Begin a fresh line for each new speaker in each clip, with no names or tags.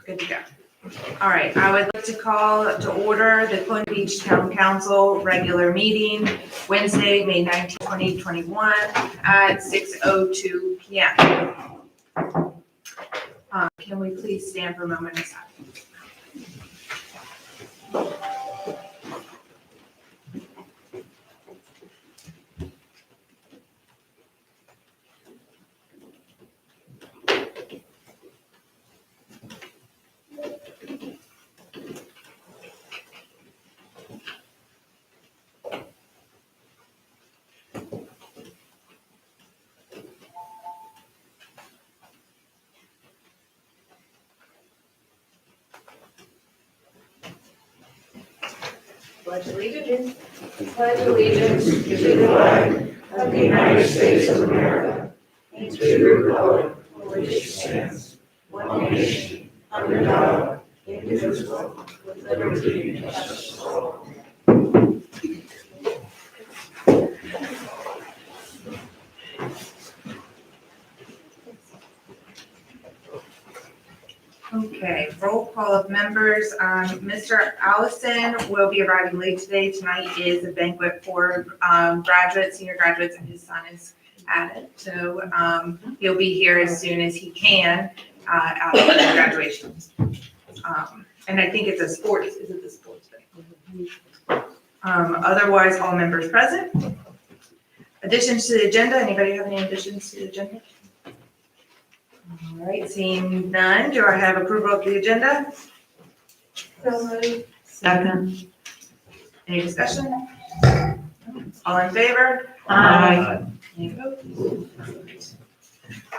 Good to go. All right, I would like to call to order the Colonial Beach Town Council regular meeting, Wednesday, May 19, 2021 at 6:02 p.m. Can we please stand for a moment of silence? Pledge allegiance. Pledge allegiance to the flag of the United States of America and to the republic for which it stands, one nation, under God, indivisible, with liberty and justice for all. Okay, roll call of members. Mr. Allison will be arriving late today. Tonight is a banquet for graduates, senior graduates, and his son is at it. So he'll be here as soon as he can after the graduation. And I think it's a sports, is it the sports thing? Otherwise, all members present. Additions to the agenda, anybody have any additions to the agenda? All right, seeing none, do I have approval of the agenda?
Second.
Any discussion? All in favor?
Aye.
Any opposed?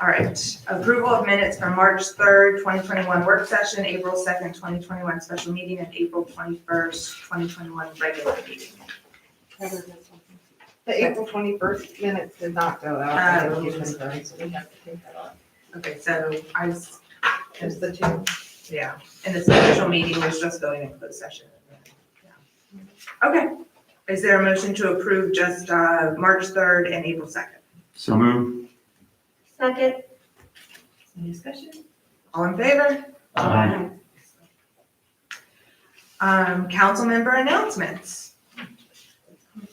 All right, approval of minutes from March 3rd, 2021 work session, April 2nd, 2021 special meeting, and April 21st, 2021 regular meeting.
The April 21st minutes did not go out. They were confirmed, so we have to take that off.
Okay, so
Just the two.
yeah, and the special meeting was just going into closed session. Yeah. Okay, is there a motion to approve just March 3rd and April 2nd?
So moved.
Second.
Any discussion? All in favor?
Aye.
Council member announcements.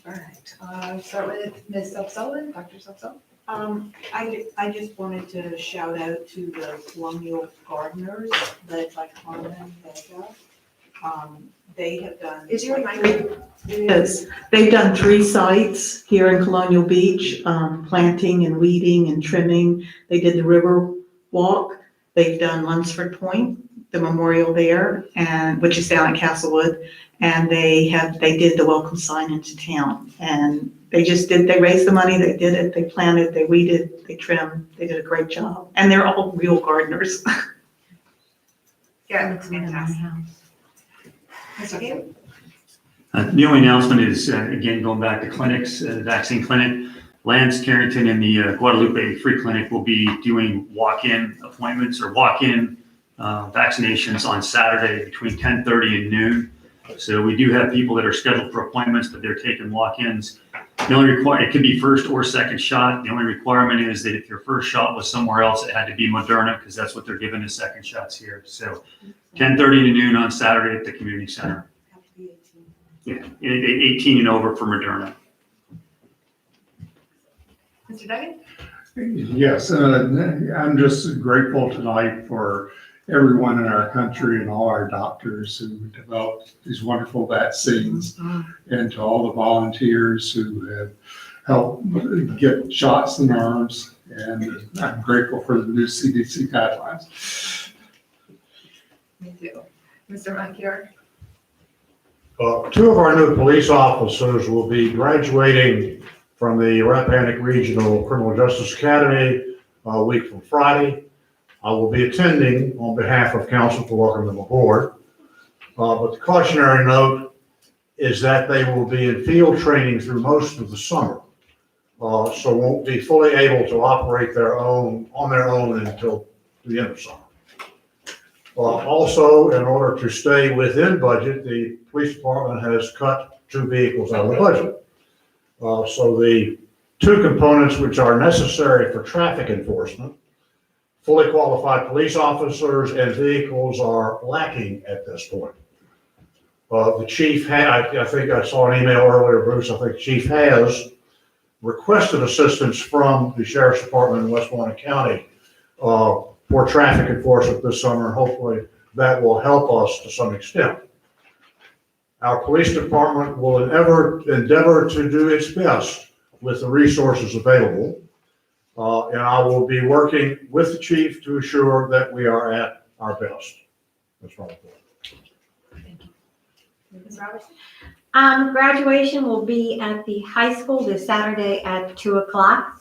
All right, start with Ms. Sullivan, Dr. Sullivan.
I just wanted to shout out to the Colonial Gardeners led by Carmen and Becca. They have done.
Is your mic?
Yes, they've done 3 sites here in Colonial Beach, planting and weeding and trimming. They did the river walk. They've done Lunsford Point, the memorial there, and which is down at Castlewood. And they did the welcome sign into town. And they raised the money, they did it, they planted, they weeded, they trimmed, they did a great job. And they're all real gardeners.
Yeah, it looks fantastic. Mr. Gale?
The only announcement is, again, going back to clinics, vaccine clinic, Lance Carrington and the Guadalupe Free Clinic will be doing walk-in appointments or walk-in vaccinations on Saturday between 10:30 and noon. So we do have people that are scheduled for appointments, but they're taking walk-ins. It could be first or second shot. The only requirement is that if your first shot was somewhere else, it had to be Moderna because that's what they're giving as second shots here. So 10:30 to noon on Saturday at the community center. Yeah, 18 and over for Moderna.
Mr. Duggan?
Yes, I'm just grateful tonight for everyone in our country and all our doctors who developed these wonderful vaccines, and to all the volunteers who have helped get shots in arms. And I'm grateful for the new CDC guidelines.
Me too. Mr. Montier?
2 of our new police officers will be graduating from the Rappahannock Regional Criminal Justice Academy a week from Friday. I will be attending on behalf of council to welcome them aboard. But the cautionary note is that they will be in field training through most of the summer. So won't be fully able to operate on their own until the end of summer. Also, in order to stay within budget, the police department has cut 2 vehicles out of the budget. So the 2 components which are necessary for traffic enforcement, fully qualified police officers and vehicles are lacking at this point. The chief I think I saw an email earlier, Bruce, I think the chief has requested assistance from the sheriff's department in Westmoreland County for traffic enforcement this summer. Hopefully that will help us to some extent. Our police department will endeavor to do its best with the resources available. And I will be working with the chief to assure that we are at our best. That's my report.
Ms. Roberts?
Graduation will be at the high school this Saturday at 2:00.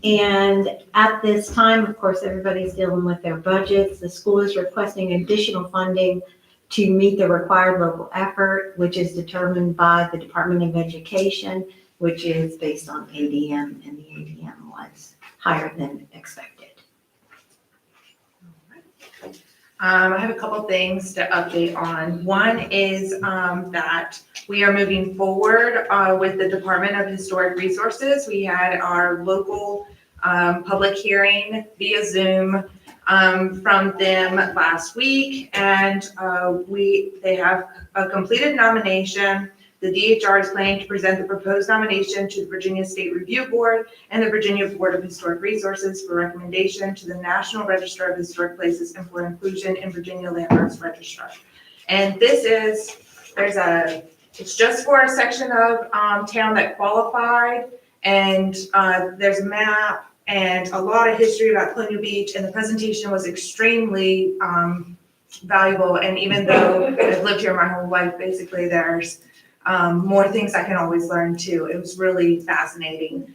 And at this time, of course, everybody's dealing with their budgets. The school is requesting additional funding to meet the required local effort, which is determined by the Department of Education, which is based on ADM, and the ADM was higher than expected.
I have a couple things to update on. One is that we are moving forward with the Department of Historic Resources. We had our local public hearing via Zoom from them last week, and they have a completed nomination. The DHR is planning to present the proposed nomination to the Virginia State Review Board and the Virginia Board of Historic Resources for recommendation to the National Register of Historic Places and for inclusion in Virginia Landmarks Register. And this is, it's just for a section of town that qualified, and there's a map and a lot of history about Colonial Beach, and the presentation was extremely valuable. And even though I've lived here my whole life, basically there's more things I can always learn too. It was really fascinating.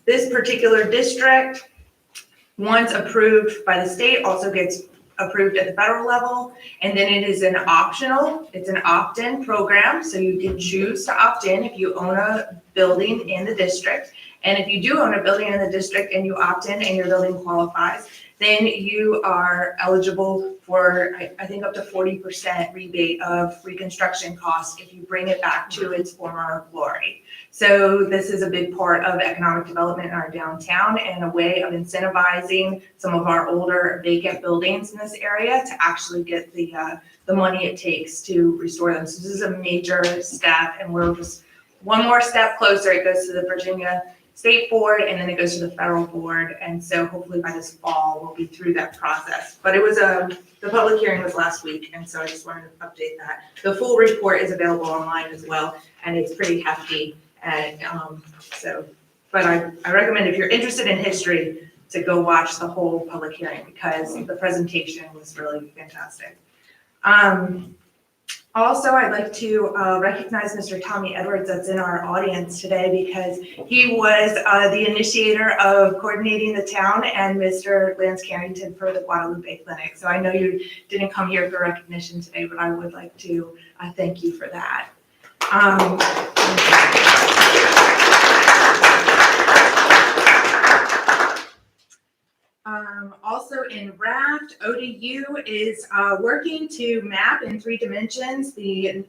This particular district, once approved by the state, also gets approved at the federal level, and then it is it's an opt-in program, so you can choose to opt in if you own a building in the district. And if you do own a building in the district and you opt in and your building qualifies, then you are eligible for, I think, up to 40% rebate of reconstruction costs if you bring it back to its former glory. So this is a big part of economic development in our downtown and a way of incentivizing some of our older vacant buildings in this area to actually get the money it takes to restore them. So this is a major step, and we're just one more step closer. It goes to the Virginia State Board, and then it goes to the federal board. And so hopefully by this fall, we'll be through that process. But it was the public hearing was last week, and so I just wanted to update that. The full report is available online as well, and it's pretty hefty. And but I recommend, if you're interested in history, to go watch the whole public hearing, because the presentation was really fantastic. Also, I'd like to recognize Mr. Tommy Edwards that's in our audience today, because he was the initiator of coordinating the town and Mr. Lance Carrington for the Guadalupe Clinic. So I know you didn't come here for recognition today, but I would like to thank you for that. Also in Raft, ODU is working to map in 3 dimensions the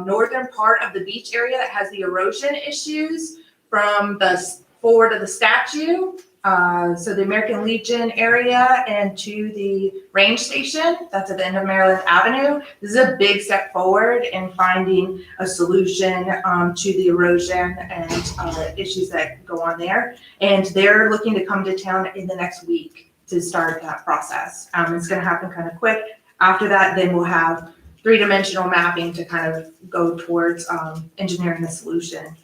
northern part of the beach area that has the erosion issues from the forward of the statue, so the American Legion area, and to the range station that's at the end of Maryland Avenue. This is a big step forward in finding a solution to the erosion and issues that go on there. And they're looking to come to town in the next week to start that process. It's going to happen kind of quick. After that, then we'll have 3-dimensional mapping to kind of go towards engineering the solution.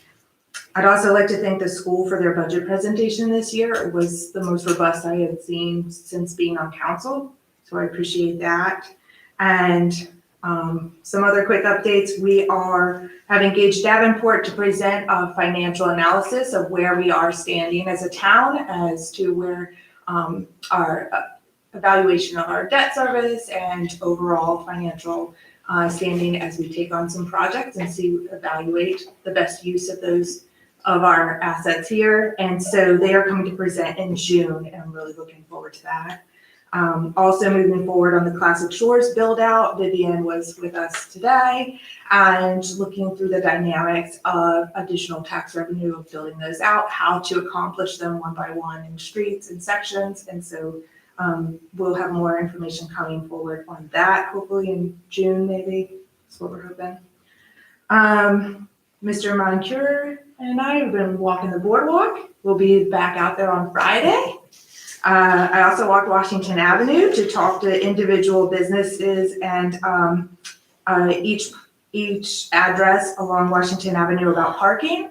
I'd also like to thank the school for their budget presentation this year. It was the most robust I had seen since being on council, so I appreciate that. And some other quick updates. We have engaged Davenport to present a financial analysis of where we are standing as a town as to where our evaluation of our debt service and overall financial standing as we take on some projects and evaluate the best use of our assets here. And so they are coming to present in June, and I'm really looking forward to that. Also moving forward on the Classic Shores build out, Vivian was with us today and looking through the dynamics of additional tax revenue of building those out, how to accomplish them one by one in streets and sections. And so we'll have more information coming forward on that, hopefully in June, maybe. That's what we're hoping. Mr. Moncur and I have been walking the boardwalk. We'll be back out there on Friday. I also walked Washington Avenue to talk to individual businesses and each address along Washington Avenue about parking.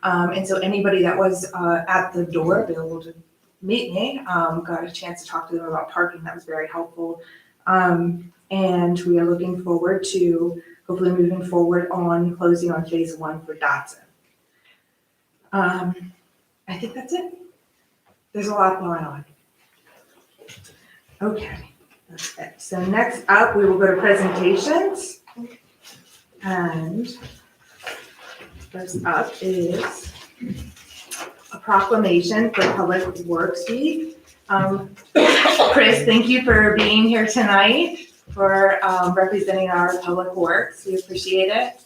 And so anybody that was at the door available to meet me got a chance to talk to them about parking. That was very helpful. And we are looking forward to hopefully moving forward on closing on phase 1 for Dotson. I think that's it. There's a lot going on. Okay, that's it. So next up, we will go to presentations. And first up is a proclamation for Public Works Week. Chris, thank you for being here tonight, for representing our Public Works. We appreciate it.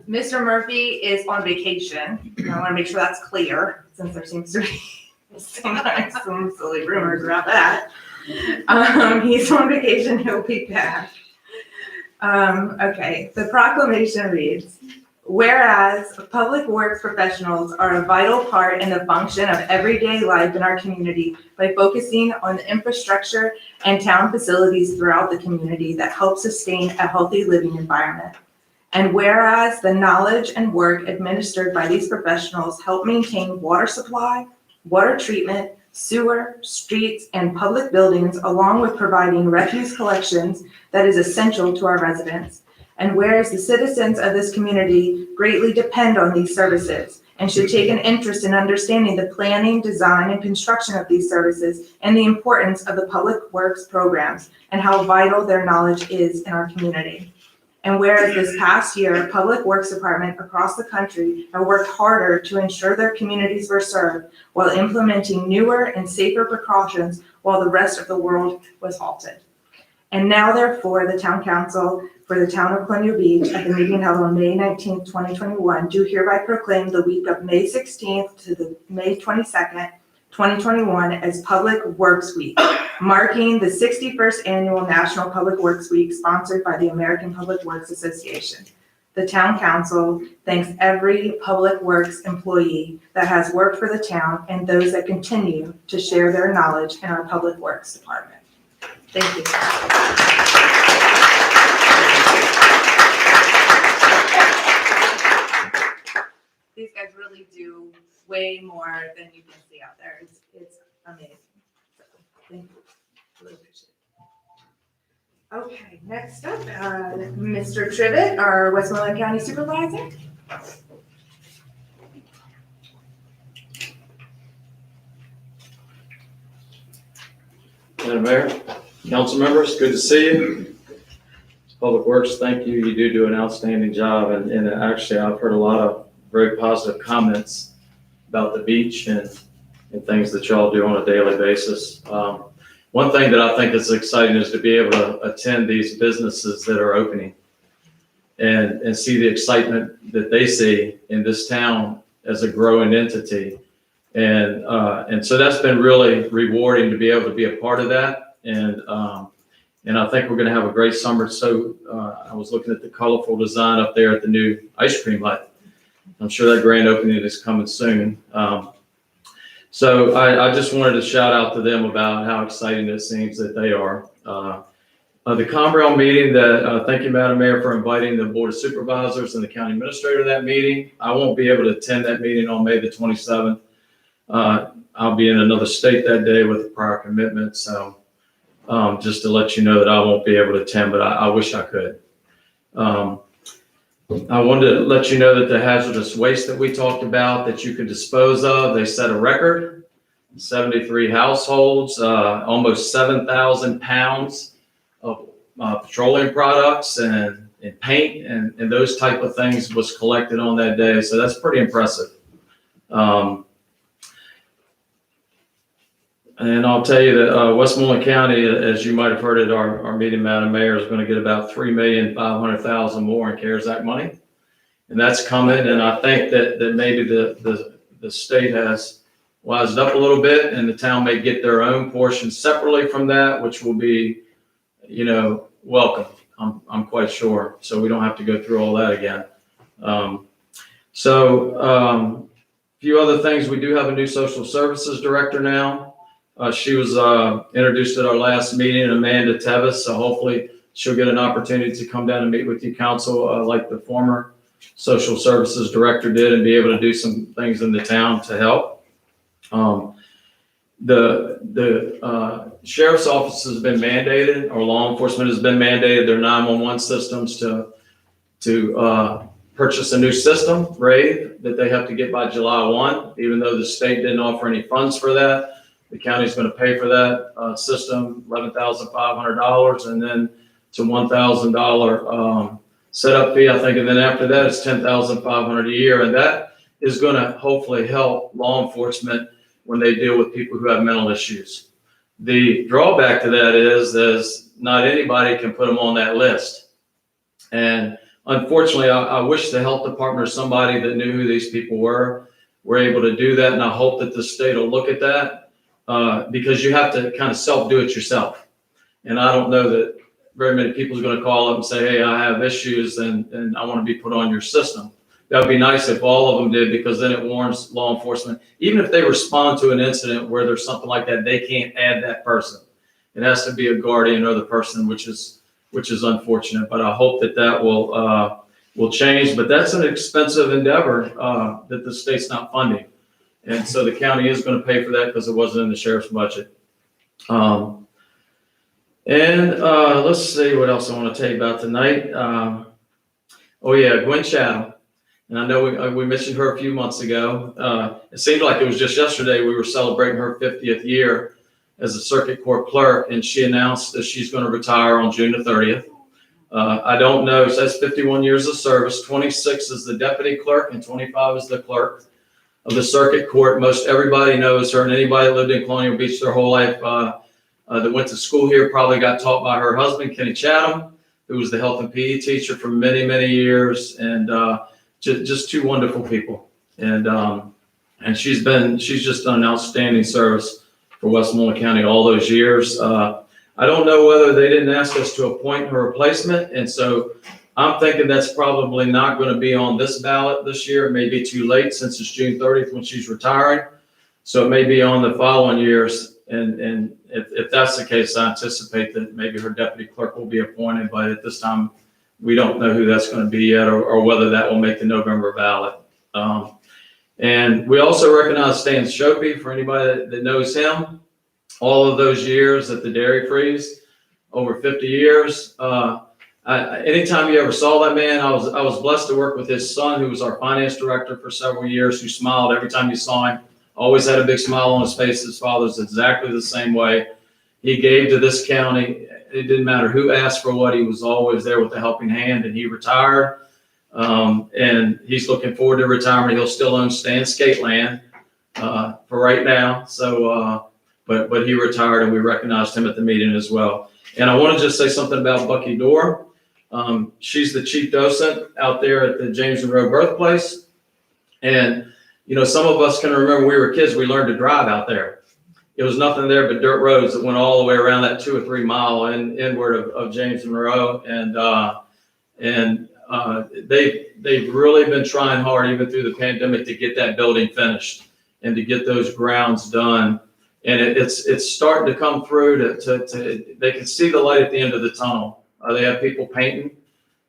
Mr. Murphy is on vacation. I want to make sure that's clear, since there seems to be sometimes some silly rumors about that. He's on vacation, he'll be back. Okay, the proclamation reads, whereas public works professionals are a vital part in the function of everyday life in our community by focusing on the infrastructure and town facilities throughout the community that help sustain a healthy living environment. And whereas the knowledge and work administered by these professionals help maintain water supply, water treatment, sewer, streets, and public buildings, along with providing refuse collections that is essential to our residents. And whereas the citizens of this community greatly depend on these services and should take an interest in understanding the planning, design, and construction of these services and the importance of the public works programs and how vital their knowledge is in our community. And whereas this past year, Public Works Department across the country have worked harder to ensure their communities were served while implementing newer and safer precautions while the rest of the world was halted. And now therefore, the Town Council for the Town of Colonial Beach at the meeting held on May 19th, 2021, do hereby proclaim the week of May 16th to the May 22nd, 2021 as Public Works Week, marking the 61st Annual National Public Works Week sponsored by the American Public Works Association. The Town Council thanks every Public Works employee that has worked for the town and those that continue to share their knowledge in our Public Works Department. Thank you. These guys really do way more than you can see out there. It's amazing. So, thank you. Really appreciate it. Okay, next up, Mr. Trivett, our Westmoreland County Supervisor.
Madam Mayor, council members, good to see you. Public Works, thank you. You do an outstanding job. And actually, I've heard a lot of very positive comments about the beach and things that y'all do on a daily basis. One thing that I think is exciting is to be able to attend these businesses that are opening and see the excitement that they see in this town as a growing entity. And so that's been really rewarding to be able to be a part of that. And I think we're going to have a great summer. So I was looking at the colorful design up there at the new ice cream hut. I'm sure that grand opening is coming soon. So I just wanted to shout out to them about how exciting it seems that they are. The Conrail meeting thank you, Madam Mayor, for inviting the Board of Supervisors and the County Administrator to that meeting. I won't be able to attend that meeting on May the 27th. I'll be in another state that day with a prior commitment. So just to let you know that I won't be able to attend, but I wish I could. I wanted to let you know that the hazardous waste that we talked about that you could dispose of, they set a record, 73 households, almost 7,000 pounds of petroleum products and paint and those type of things was collected on that day. So that's pretty impressive. And I'll tell you that Westmoreland County, as you might have heard at our meeting, Madam Mayor, is going to get about $3,500,000 more in CARES Act money. And that's coming, and I think that maybe the state has wised up a little bit, and the town may get their own portion separately from that, which will be, welcome. I'm quite sure. So we don't have to go through all that again. A few other things. We do have a new social services director now. She was introduced at our last meeting, Amanda Tevis. So hopefully she'll get an opportunity to come down and meet with you, council, like the former social services director did, and be able to do some things in the town to help. The sheriff's office has been mandated, or law enforcement has been mandated, their 911 systems to purchase a new system, Rave, that they have to get by July 1, even though the state didn't offer any funds for that. The county's going to pay for that system, $11,500, and then it's a $1,000 setup fee, I think, and then after that, it's $10,500 a year, and that is going to hopefully help law enforcement when they deal with people who have mental issues. The drawback to that is not anybody can put them on that list, and unfortunately, I wish the health department or somebody that knew who these people were able to do that, and I hope that the state will look at that. Because you have to kind of self-do it yourself. And I don't know that very many people are going to call up and say, hey, I have issues and I want to be put on your system. That would be nice if all of them did, because then it warns law enforcement. Even if they respond to an incident where there's something like that, they can't add that person. It has to be a guardian or the person, which is unfortunate. But I hope that will change. But that's an expensive endeavor that the state's not funding. And so the county is going to pay for that because it wasn't in the sheriff's budget. Let's see what else I want to tell you about tonight. Gwen Chatham. And I know we mentioned her a few months ago. It seemed like it was just yesterday we were celebrating her 50th year as a circuit court clerk, and she announced that she's going to retire on June the 30th. I don't know, so that's 51 years of service. 26 as the deputy clerk and 25 as the clerk of the circuit court. Most everybody knows her, and anybody that lived in Colonial Beach their whole life that went to school here probably got taught by her husband, Kenny Chatham, who was the health and PE teacher for many, many years, and just two wonderful people. And she's just done an outstanding service for Westmoreland County all those years. I don't know whether they didn't ask us to appoint her replacement, and so I'm thinking that's probably not going to be on this ballot this year. It may be too late since it's June 30th when she's retiring. So it may be on the following years. And if that's the case, I anticipate that maybe her deputy clerk will be appointed. But at this time, we don't know who that's going to be yet, or whether that will make the November ballot. And we also recognize Stan Shopey, for anybody that knows him. All of those years at the Dairy Freeze, over 50 years. Anytime you ever saw that man, I was blessed to work with his son, who was our finance director for several years, who smiled every time you saw him. Always had a big smile on his face. His father's exactly the same way. He gave to this county. It didn't matter who asked for what. He was always there with a helping hand, and he retired. And he's looking forward to retirement. He'll still own Stan Skateland for right now. So, but he retired, and we recognized him at the meeting as well. And I want to just say something about Bucky Dorr. She's the chief docent out there at the James Monroe birthplace. And, some of us can remember when we were kids, we learned to drive out there. It was nothing there but dirt roads that went all the way around that 2 or 3 mile inward of James Monroe. And they've really been trying hard, even through the pandemic, to get that building finished and to get those grounds done. And it's starting to come through to they can see the light at the end of the tunnel. They have people painting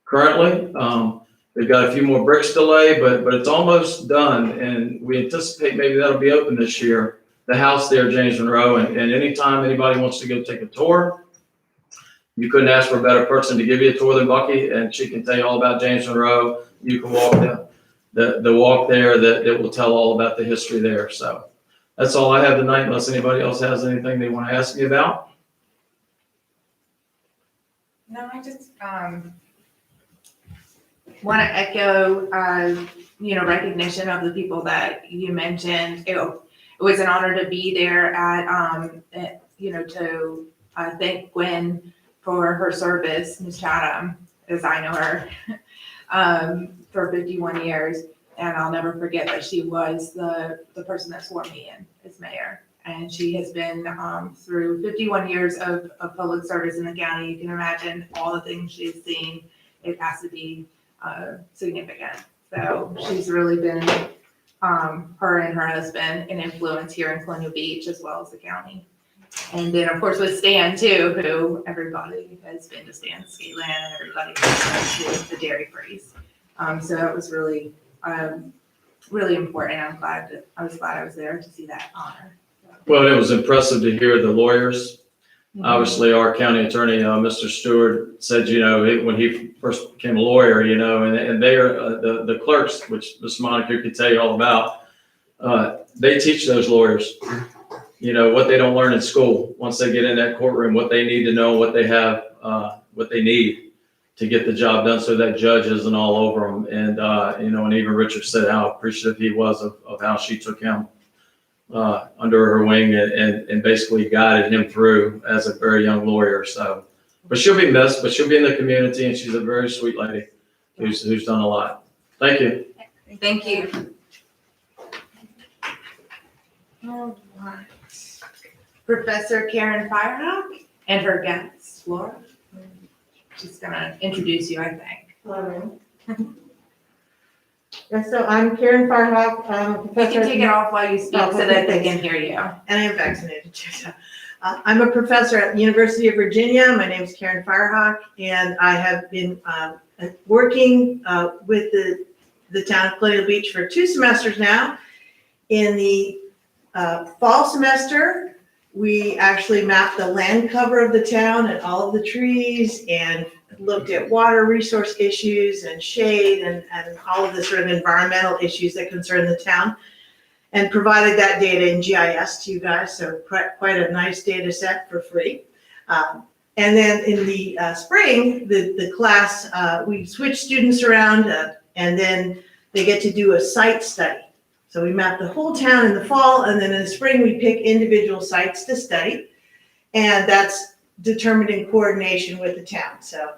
currently. They've got a few more bricks to lay, but it's almost done. And we anticipate maybe that'll be open this year, the house there, James Monroe. And anytime anybody wants to go take a tour, you couldn't ask for a better person to give you a tour than Bucky, and she can tell you all about James Monroe. You can walk the walk there that will tell all about the history there. So that's all I have tonight, unless anybody else has anything they want to ask me about.
No, I just want to echo, recognition of the people that you mentioned. it was an honor to be there to thank Gwen for her service, Ms. Chatham, as I know her, for 51 years. And I'll never forget that she was the person that swore me in as mayor. And she has been through 51 years of public service in the county. You can imagine all the things she's seen. It has to be significant. So she's really been, her and her husband, an influence here in Colonial Beach as well as the county. And then, of course, with Stan too, who everybody has been to Stan's Skateland and everybody has been to the Dairy Freeze. So it was really, really important. I was glad I was there to see that honor.
Well, it was impressive to hear the lawyers. Obviously, our county attorney, Mr. Stewart, said, when he first became a lawyer, and they are the clerks, which Ms. Monica could tell you all about. They teach those lawyers, what they don't learn in school. Once they get in that courtroom, what they need to know, what they have, what they need to get the job done, so that judge isn't all over them. And and even Richard said how appreciative he was of how she took him under her wing and basically guided him through as a very young lawyer. So, but she'll be missed, but she'll be in the community, and she's a very sweet lady who's done a lot. Thank you.
Thank you. All right. Professor Karen Firehawk and her guest, Laura. She's gonna introduce you, I think.
And so I'm Karen Firehawk, I'm a
You
professor.
can take it off while you speak
Oh,
so
okay,
that they
thanks.
can hear you.
And I am vaccinated too. So. I'm a professor at the University of Virginia. My name is Karen Firehawk, and I have been working with the town of Colonial Beach for 2 semesters now. In the fall semester, we actually mapped the land cover of the town and all of the trees and looked at water resource issues and shade and all of the sort of environmental issues that concern the town, and provided that data in GIS to you guys, so quite a nice data set for free. And then in the spring, the class, we switch students around and then they get to do a site study. So we map the whole town in the fall, and then in the spring, we pick individual sites to study. And that's determined in coordination with the town. So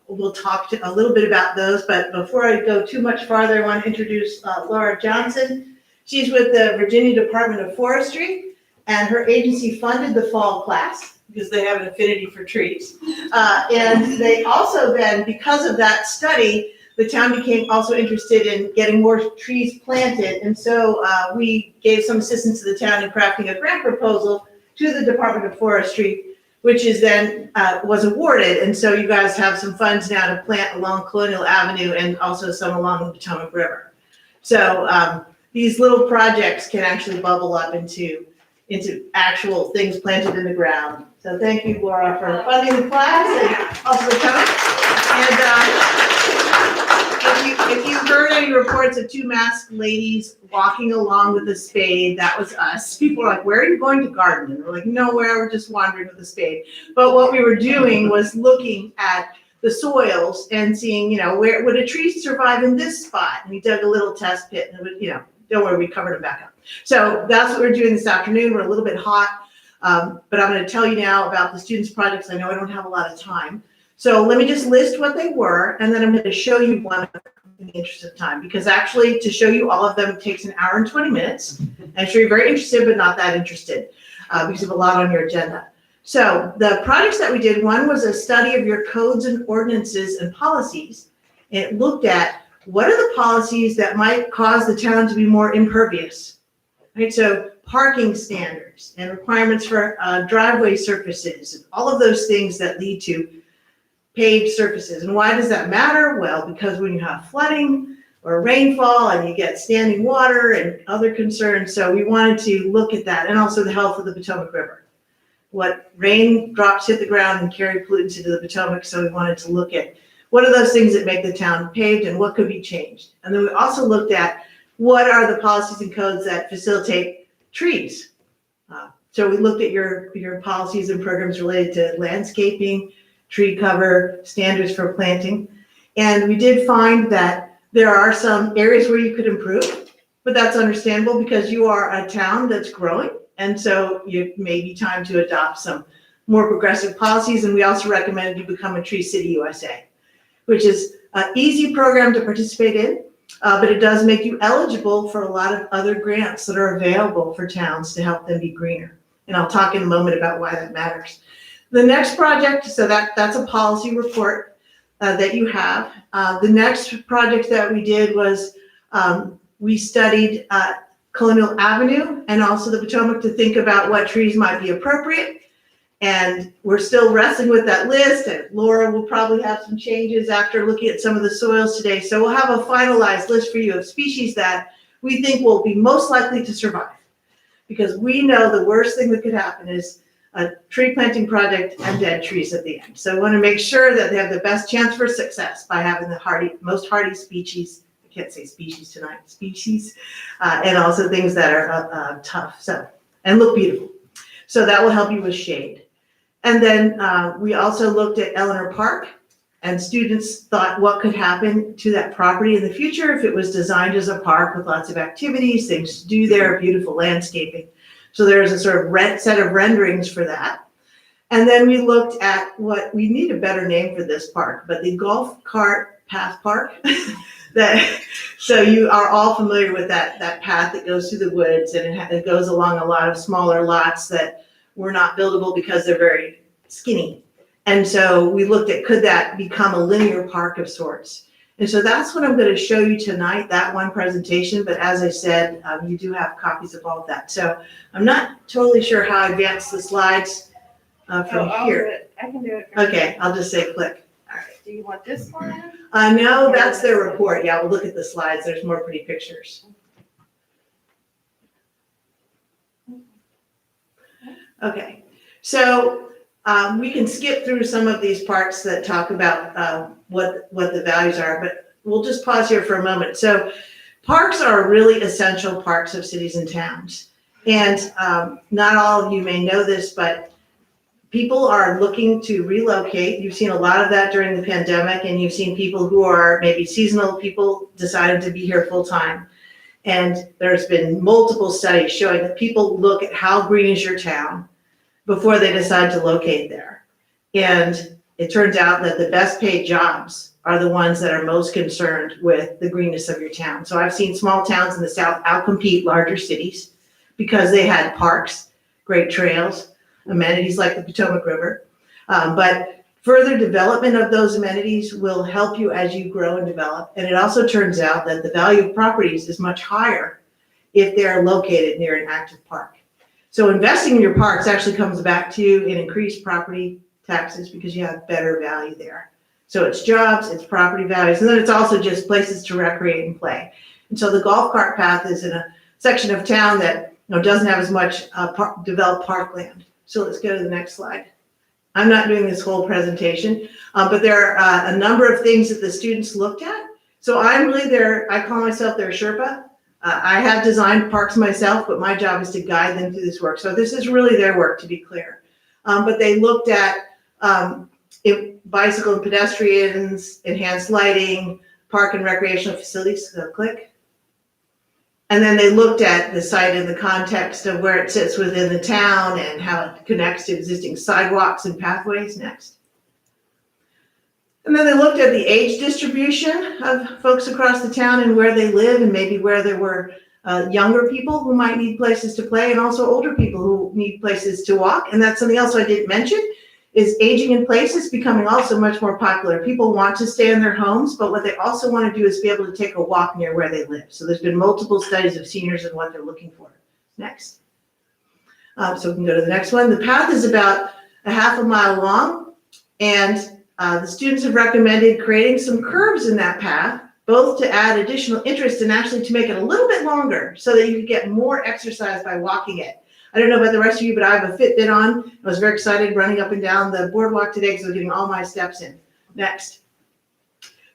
we'll talk a little bit about those, but before I go too much farther, I want to introduce Laura Johnson. She's with the Virginia Department of Forestry, and her agency funded the fall class because they have an affinity for trees. And they also then, because of that study, the town became also interested in getting more trees planted. And so we gave some assistance to the town in crafting a grant proposal to the Department of Forestry, which is then was awarded. And so you guys have some funds now to plant along Colonial Avenue and also some along the Potomac River. So these little projects can actually bubble up into actual things planted in the ground. So thank you, Laura, for funding the class and also coming. And if you heard any reports of 2 masked ladies walking along with a spade, that was us. People were like, "Where are you going to garden?" And we're like, "Nowhere, we're just wandering with a spade." But what we were doing was looking at the soils and seeing, where would a tree survive in this spot? And we dug a little test pit, and it would, don't worry, we covered them back up. So that's what we're doing this afternoon. We're a little bit hot, but I'm going to tell you now about the students' projects. I know I don't have a lot of time. So let me just list what they were, and then I'm going to show you one in the interest of time, because actually to show you all of them takes 1 hour and 20 minutes. I'm sure you're very interested, but not that interested because you have a lot on your agenda. So the projects that we did, one was a study of your codes and ordinances and policies. And it looked at what are the policies that might cause the town to be more impervious, right? So parking standards and requirements for driveway surfaces, and all of those things that lead to paved surfaces. And why does that matter? Well, because when you have flooding or rainfall and you get standing water and other concerns, so we wanted to look at that, and also the health of the Potomac River. What raindrops hit the ground and carry pollutants into the Potomac, so we wanted to look at what are those things that make the town paved and what could be changed. And then we also looked at what are the policies and codes that facilitate trees. So we looked at your policies and programs related to landscaping, tree cover, standards for planting. And we did find that there are some areas where you could improve, but that's understandable because you are a town that's growing. And so it may be time to adopt some more progressive policies. And we also recommended you become a Tree City USA, which is an easy program to participate in, but it does make you eligible for a lot of other grants that are available for towns to help them be greener. And I'll talk in a moment about why that matters. The next project, so that's a policy report that you have. The next project that we did was we studied Colonial Avenue and also the Potomac to think about what trees might be appropriate. And we're still wrestling with that list, and Laura will probably have some changes after looking at some of the soils today. So we'll have a finalized list for you of species that we think will be most likely to survive. Because we know the worst thing that could happen is a tree planting project and dead trees at the end. So we want to make sure that they have the best chance for success by having the most hardy species. I can't say species tonight, species, and also things that are tough, and look beautiful. So that will help you with shade. And then we also looked at Eleanor Park, and students thought what could happen to that property in the future if it was designed as a park with lots of activities, things to do there, beautiful landscaping. So there's a sort of set of renderings for that. And then we looked at what, we need a better name for this park, but the Golf Cart Path Park. So you are all familiar with that path that goes through the woods, and it goes along a lot of smaller lots that were not buildable because they're very skinny. And so we looked at, could that become a linear park of sorts? And so that's what I'm going to show you tonight, that one presentation. But as I said, you do have copies of all of that. So I'm not totally sure how I advance the slides from
I'll
here.
do it. I can do it.
Okay, I'll just say click.
Do you want this one?
No, that's their report. Yeah, we'll look at the slides. There's more pretty pictures. Okay, so we can skip through some of these parts that talk about what the values are, but we'll just pause here for a moment. So parks are really essential parts of cities and towns. And not all of you may know this, but people are looking to relocate. You've seen a lot of that during the pandemic, and you've seen people who are maybe seasonal people decided to be here full time. And there's been multiple studies showing that people look at how green is your town before they decide to locate there. And it turns out that the best paid jobs are the ones that are most concerned with the greenness of your town. So I've seen small towns in the South outcompete larger cities because they had parks, great trails, amenities like the Potomac River. But further development of those amenities will help you as you grow and develop. And it also turns out that the value of properties is much higher if they're located near an active park. So investing in your parks actually comes back to you in increased property taxes because you have better value there. So it's jobs, it's property values, and then it's also just places to recreate and play. And so the golf cart path is in a section of town that doesn't have as much developed parkland. So let's go to the next slide. I'm not doing this whole presentation, but there are a number of things that the students looked at. So I'm really I call myself their Sherpa. I have designed parks myself, but my job is to guide them through this work. So this is really their work, to be clear. But they looked at bicycle and pedestrians, enhanced lighting, park and recreational facilities, so click. And then they looked at the site in the context of where it sits within the town and how it connects to existing sidewalks and pathways. Next. And then they looked at the age distribution of folks across the town and where they live, and maybe where there were younger people who might need places to play, and also older people who need places to walk. And that's something else I didn't mention, is aging in place is becoming also much more popular. People want to stay in their homes, but what they also want to do is be able to take a walk near where they live. So there's been multiple studies of seniors and what they're looking for. Next. So we can go to the next one. The path is about a half a mile long, and the students have recommended creating some curves in that path, both to add additional interest and actually to make it a little bit longer so that you can get more exercise by walking it. I don't know about the rest of you, but I have a Fitbit on. I was very excited running up and down the boardwalk today because I was getting all my steps in. Next.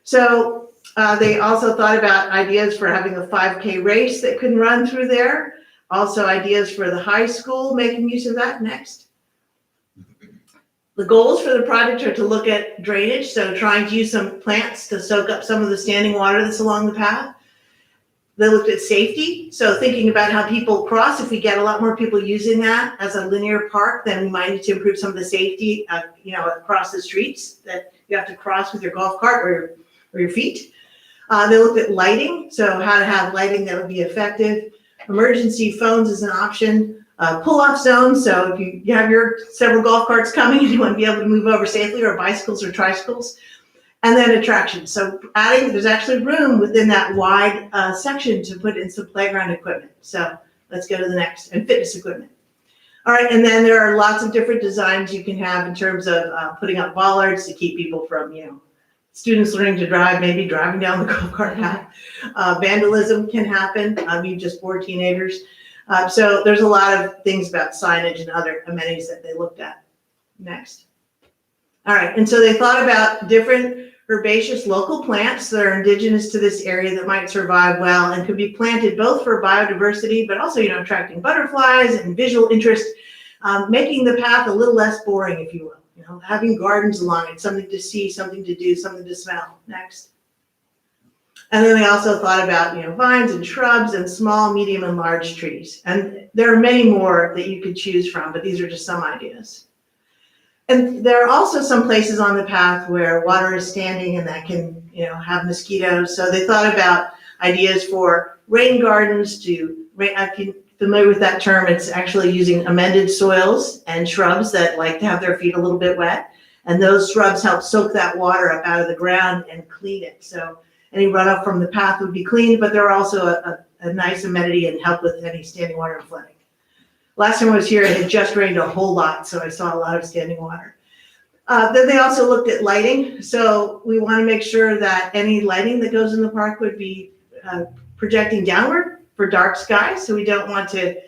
So they also thought about ideas for having a 5K race that can run through there. Also ideas for the high school making use of that. Next. The goals for the project are to look at drainage, so trying to use some plants to soak up some of the standing water that's along the path. They looked at safety, so thinking about how people cross, if we get a lot more people using that as a linear park, then we might need to improve some of the safety, across the streets that you have to cross with your golf cart or your feet. They looked at lighting, so how to have lighting that would be effective. Emergency phones is an option. Pull-off zones, so if you have your several golf carts coming and you want to be able to move over safely, or bicycles or tricycles. And then attractions. So there's actually room within that wide section to put in some playground equipment. So let's go to the next, and fitness equipment. All right, and then there are lots of different designs you can have in terms of putting up bollards to keep people from, students learning to drive, maybe driving down the golf cart path. Vandalism can happen. You just bored teenagers. So there's a lot of things about signage and other amenities that they looked at. Next. All right, and so they thought about different herbaceous local plants that are indigenous to this area that might survive well and could be planted both for biodiversity, but also, attracting butterflies and visual interest, making the path a little less boring, if you will. Having gardens along it, something to see, something to do, something to smell. Next. And then they also thought about, vines and shrubs and small, medium, and large trees. And there are many more that you could choose from, but these are just some ideas. And there are also some places on the path where water is standing and that can, have mosquitoes. So they thought about ideas for rain gardens if you're familiar with that term, it's actually using amended soils and shrubs that like to have their feet a little bit wet. And those shrubs help soak that water up out of the ground and clean it. So any runoff from the path would be cleaned, but they're also a nice amenity and help with any standing water and flooding. Last time I was here, it had just rained a whole lot, so I saw a lot of standing water. Then they also looked at lighting. So we want to make sure that any lighting that goes in the park would be projecting downward for dark skies. So we don't want to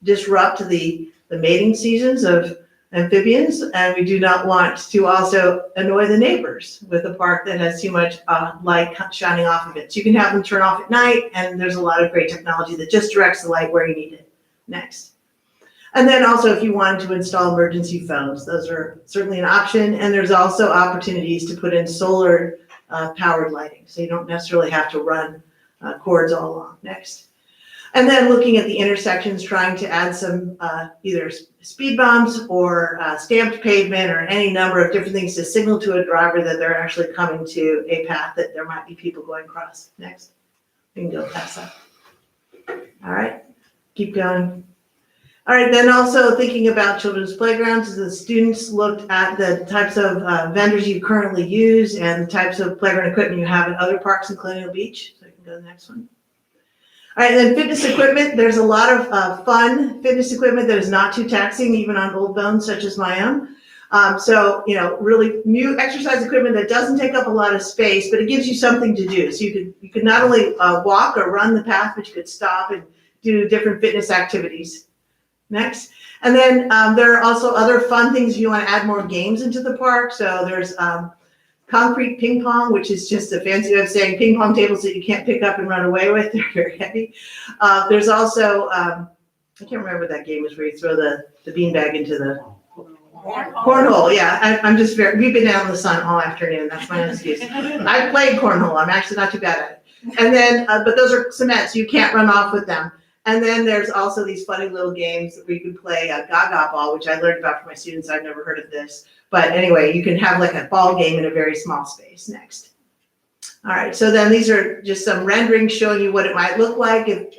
disrupt the mating seasons of amphibians. And we do not want to also annoy the neighbors with a park that has too much light shining off of it. So you can have them turn off at night, and there's a lot of great technology that just directs the light where you need it. Next. And then also if you wanted to install emergency phones, those are certainly an option. And there's also opportunities to put in solar powered lighting. So you don't necessarily have to run cords all along. Next. And then looking at the intersections, trying to add some either speed bumps or stamped pavement or any number of different things to signal to a driver that they're actually coming to a path that there might be people going across. Next. We can go past that. All right. Keep going. All right, then also thinking about children's playgrounds, the students looked at the types of vendors you currently use and the types of playground equipment you have at other parks in Colonial Beach. So I can go to the next one. All right, then fitness equipment. There's a lot of fun fitness equipment that is not too taxing, even on old bones such as my own. So, really new exercise equipment that doesn't take up a lot of space, but it gives you something to do. So you could not only walk or run the path, but you could stop and do different fitness activities. Next. And then there are also other fun things if you want to add more games into the park. So there's concrete ping pong, which is just a fancy way of saying ping pong tables that you can't pick up and run away with. They're very heavy. There's also, I can't remember what that game is where you throw the beanbag into the cornhole. Yeah, we've been out in the sun all afternoon. That's my excuse. I played cornhole. I'm actually not too bad at it. And then, but those are cement, so you can't run off with them. And then there's also these funny little games where you can play a Gaga ball, which I learned about from my students. I've never heard of this. But anyway, you can have like a ball game in a very small space. Next. All right, so then these are just some renderings showing you what it might look like if,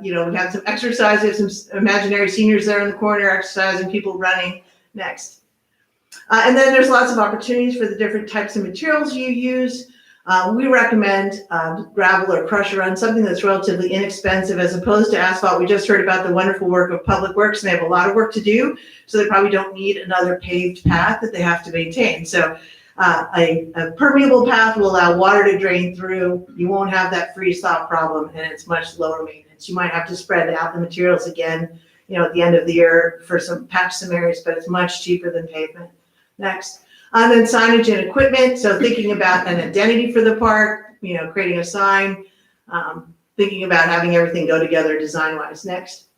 we have some exercises, some imaginary seniors there in the corner exercising, people running. Next. And then there's lots of opportunities for the different types of materials you use. We recommend gravel or crusher run, something that's relatively inexpensive as opposed to asphalt. We just heard about the wonderful work of Public Works, and they have a lot of work to do, so they probably don't need another paved path that they have to maintain. So a permeable path will allow water to drain through. You won't have that freeze-thaw problem, and it's much lower maintenance. You might have to spread out the materials again, at the end of the year for patch some areas, but it's much cheaper than pavement. Next. And then signage and equipment. So thinking about an identity for the park, creating a sign, thinking about having everything go together design-wise. Next.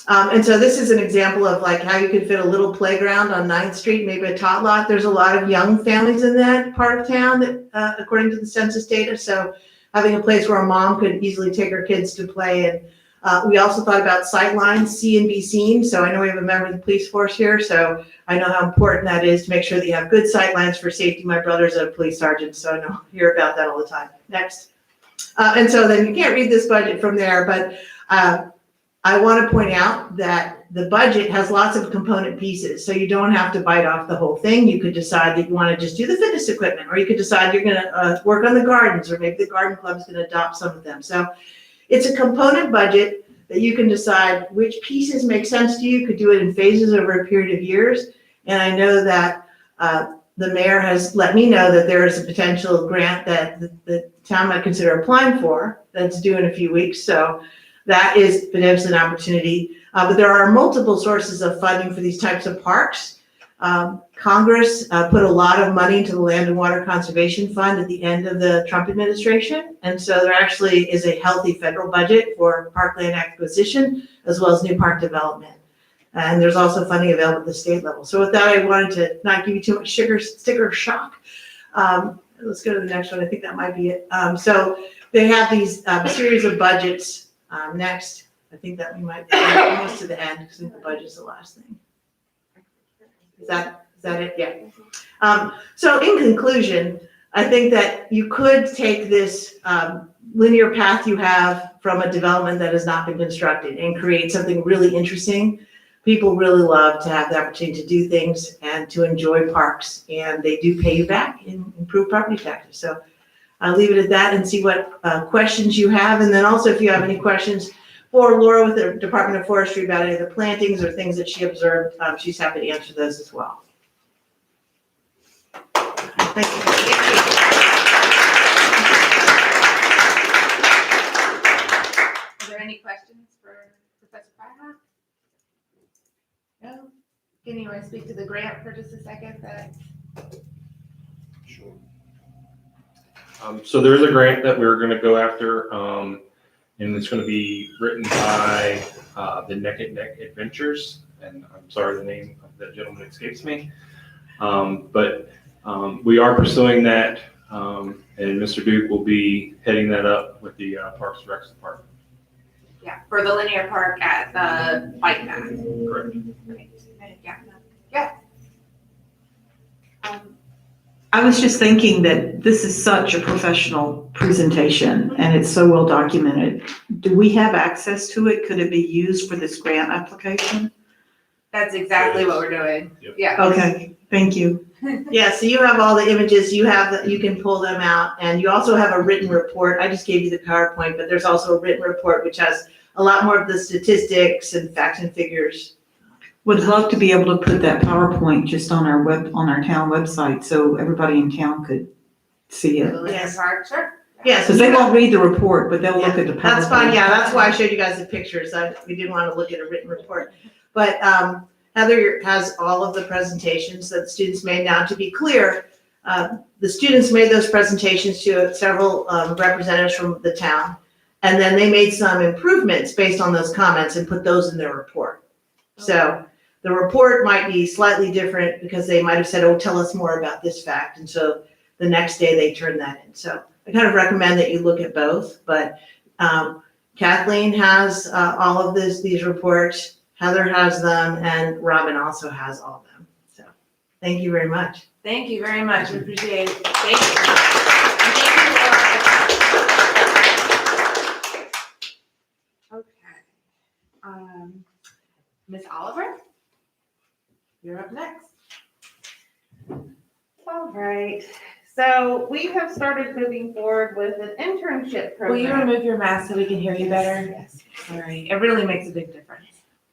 And so this is an example of like how you could fit a little playground on 9th Street, maybe a tot lot. There's a lot of young families in that part of town that, according to the census data. So having a place where a mom could easily take her kids to play. And we also thought about sight lines, see and be seen. So I know we have a member of the police force here, so I know how important that is to make sure that you have good sight lines for safety. My brother's a police sergeant, so I know hear about that all the time. Next. And so then you can't read this budget from there, but I want to point out that the budget has lots of component pieces, so you don't have to bite off the whole thing. You could decide that you want to just do the fitness equipment, or you could decide you're going to work on the gardens, or maybe the garden club's going to adopt some of them. So it's a component budget that you can decide which pieces make sense to you. You could do it in phases over a period of years. And I know that the mayor has let me know that there is a potential grant that the town might consider applying for that's due in a few weeks. So that is potentially an opportunity. But there are multiple sources of funding for these types of parks. Congress put a lot of money into the Land and Water Conservation Fund at the end of the Trump administration. And so there actually is a healthy federal budget for parkland acquisition as well as new park development. And there's also funding available at the state level. So with that, I wanted to not give you too much sticker shock. Let's go to the next one. I think that might be it. So they have these series of budgets. Next, I think that we might be almost to the end because I think the budget's the last thing. Is that it? Yeah. So in conclusion, I think that you could take this linear path you have from a development that has not been constructed and create something really interesting. People really love to have the opportunity to do things and to enjoy parks, and they do pay you back in improved property taxes. So I'll leave it at that and see what questions you have. And then also if you have any questions for Laura with the Department of Forestry about any of the plantings or things that she observed, she's happy to answer those as well. Thank you.
Are there any questions for Professor Firehawk? No? Can you want to speak to the grant for just a second?
Sure. So there is a grant that we're going to go after, and it's going to be written by the Neck and Neck Adventures, and I'm sorry the name of that gentleman escapes me, but we are pursuing that, and Mr. Duke will be heading that up with the Parks and Recs Department.
Yeah, for the linear park at the bike path.
Correct.
Right. Yeah.
I was just thinking that this is such a professional presentation and it's so well documented. Do we have access to it? Could it be used for this grant application?
That's exactly what we're doing.
Yep.
Yeah.
Okay, thank you.
Yeah, so you have all the images, you can pull them out, and you also have a written report. I just gave you the PowerPoint, but there's also a written report which has a lot more of the statistics and facts and figures.
Would love to be able to put that PowerPoint just on our town website so everybody in town could see
The
it.
linear
Yes.
park, sure.
Yeah, so
Because they won't read the report, but they'll look at the PowerPoint.
that's fine, yeah, that's why I showed you guys the pictures. We didn't want to look at a written report. But Heather has all of the presentations that the students made. Now, to be clear, the students made those presentations to several representatives from the town. And then they made some improvements based on those comments and put those in their report. So the report might be slightly different because they might have said, oh, tell us more about this fact. And so the next day they turn that in. So I kind of recommend that you look at both. But Kathleen has all of these reports. Heather has them, and Robin also has all of them. So thank you very much.
Thank you very much. We appreciate it. Thank you. And thank you, Laura. Okay. Ms. Oliver, you're up next.
All right, so we have started moving forward with an internship
Will you
program.
remove your mask so we can hear you better?
Yes.
Sorry, it really makes a big difference.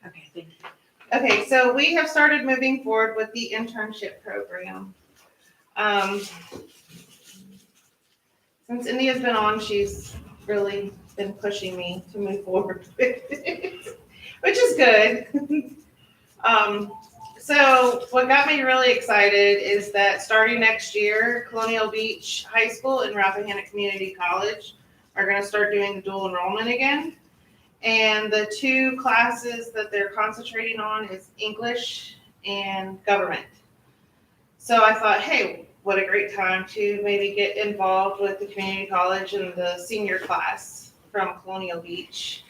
Okay, thank you.
Okay, so we have started moving forward with the internship program. Since India's been on, she's really been pushing me to move forward with it, which is good. So what got me really excited is that starting next year, Colonial Beach High School and Rappahannock Community College are going to start doing the dual enrollment again. And the two classes that they're concentrating on is English and government. So I thought, hey, what a great time to maybe get involved with the community college and the senior class from Colonial Beach,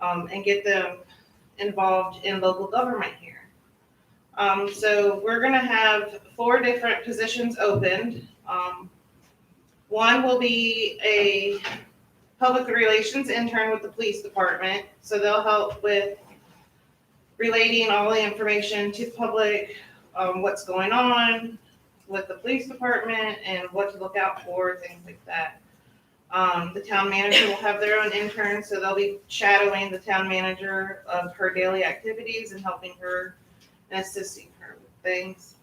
and get them involved in local government here. So we're gonna have 4 different positions opened. One will be a public relations intern with the police department, so they'll help with relating all the information to the public, what's going on with the police department and what to look out for, things like that. The town manager will have their own intern, so they'll be shadowing the town manager of her daily activities and helping her and assisting her with things.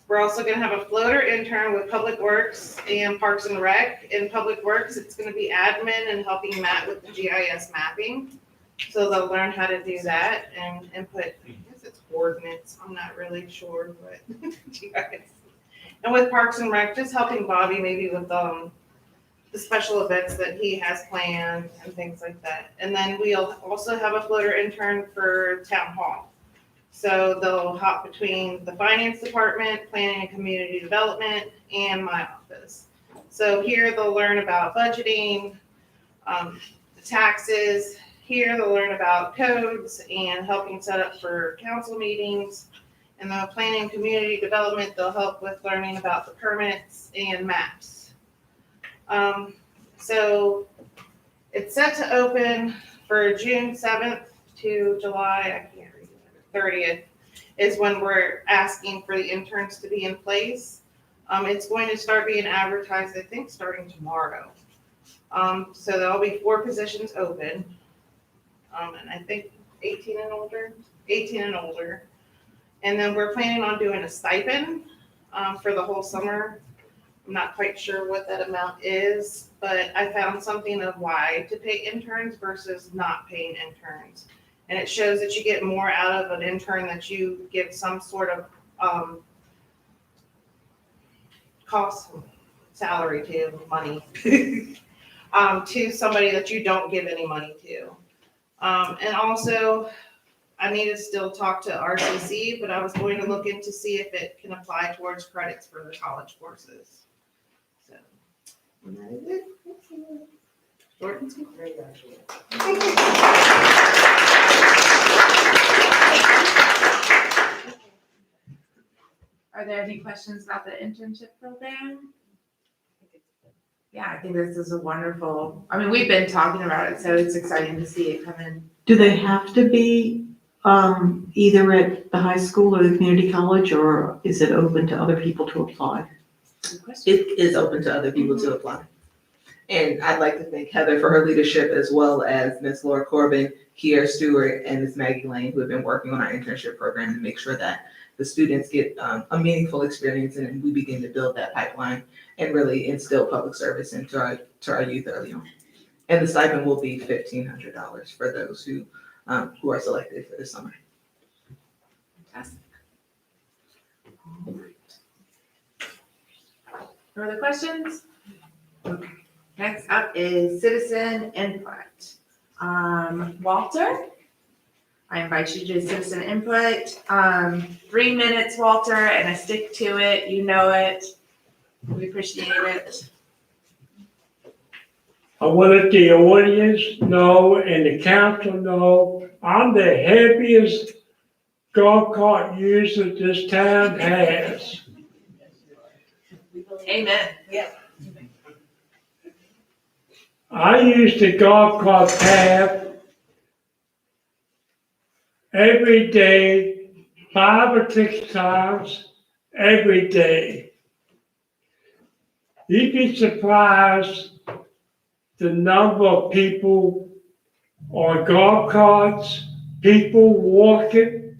We're also gonna have a floater intern with Public Works and Parks and Rec. In Public Works, it's gonna be admin and helping Matt with the GIS mapping. So they'll learn how to do that and input, I guess it's coordinates, I'm not really sure, but GIS. And with Parks and Rec, just helping Bobby maybe with, the special events that he has planned and things like that. And then we'll also have a floater intern for Town Hall. So they'll hop between the finance department, planning and community development, and my office. So here they'll learn about budgeting, the taxes. Here they'll learn about codes and helping set up for council meetings. And the planning and community development, they'll help with learning about the permits and maps. So it's set to open for June 7th to July, 30th is when we're asking for the interns to be in place. It's going to start being advertised, I think, starting tomorrow. So there'll be 4 positions open. And I think 18 and older. And then we're planning on doing a stipend for the whole summer. I'm not quite sure what that amount is, but I found something of why to pay interns versus not paying interns. And it shows that you get more out of an intern that you give some sort of cost, salary to, money, to somebody that you don't give any money to. And also, I need to still talk to RCC, but I was going to look into see if it can apply towards credits for the college courses. So, and that is it. Thank you. Short and sweet.
Are there any questions about the internship program? Yeah, I think this is a wonderful, I mean, we've been talking about it, so it's exciting to see it come in.
Do they have to be either at the high school or the community college, or is it open to other people to apply?
Good question.
It is open to other people to apply. And I'd like to thank Heather for her leadership, as well as Ms. Laura Corbin, Kiera Stewart, and Ms. Maggie Lane, who have been working on our internship program to make sure that the students get a meaningful experience, and we begin to build that pipeline and really instill public service into our youth early on. And the stipend will be $1,500 for those who are selected for the summer.
Fantastic. All right. No other questions? Okay. Next up is citizen input. Walter, I invite you to citizen input. 3 minutes, Walter, and I stick to it. You know it. We appreciate it.
I want to let the audience know and the council know I'm the happiest golf cart user this town has.
Amen.
I use the golf cart path every day, 5 or 6 times every day. You'd be surprised the number of people on golf carts, people walking,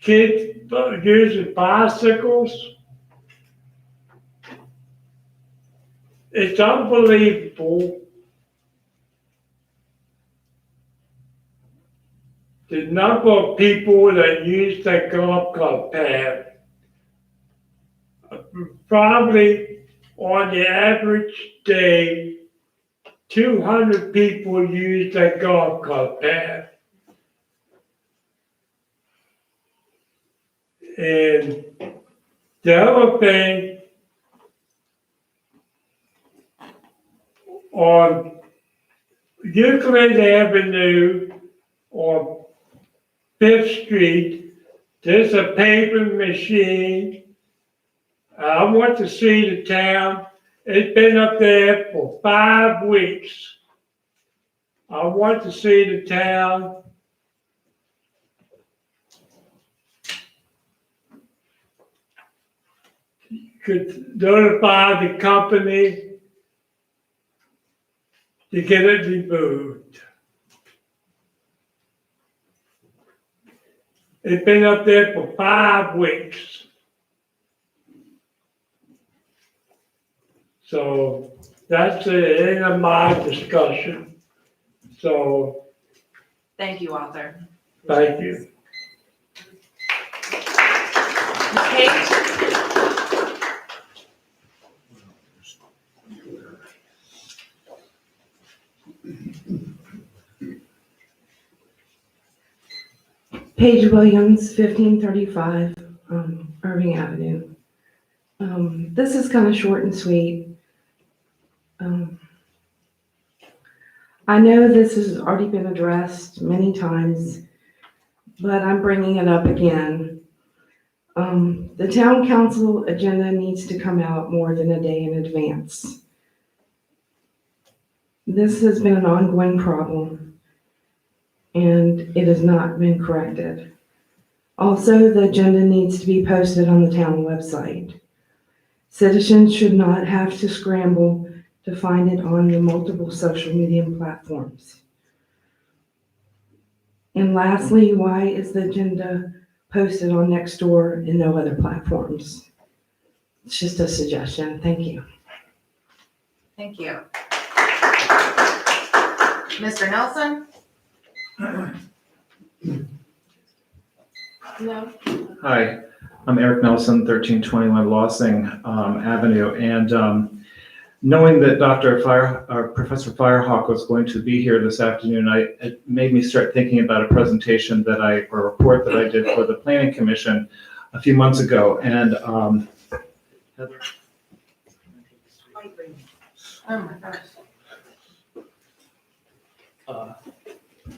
kids using bicycles. It's unbelievable the number of people that use that golf cart path. Probably on the average day, 200 people use that golf cart path. And The other thing, on Euclid Avenue on Fifth Street, there's a paper machine. I want to see the town. It's been up there for 5 weeks. I want to see the town could notify the company to get it removed. It's been up there for 5 weeks. So that's the end of my discussion. So,
Thank you, Arthur.
thank you.
Ms. Page?
Paige Williams, 1535 Irving Avenue. This is kind of short and sweet. I know this has already been addressed many times, but I'm bringing it up again. The town council agenda needs to come out more than a day in advance. This has been an ongoing problem, and it has not been corrected. Also, the agenda needs to be posted on the town website. Citizens should not have to scramble to find it on the multiple social media platforms. And lastly, why is the agenda posted on Nextdoor and no other platforms? It's just a suggestion. Thank you.
Thank you. Mr. Nelson? No.
Hi, I'm Eric Nelson, 1321 Lossing Avenue, and knowing that Professor Firehawk was going to be here this afternoon, it made me start thinking about a presentation or a report that I did for the Planning Commission a few months ago, and Heather?
Oh my gosh.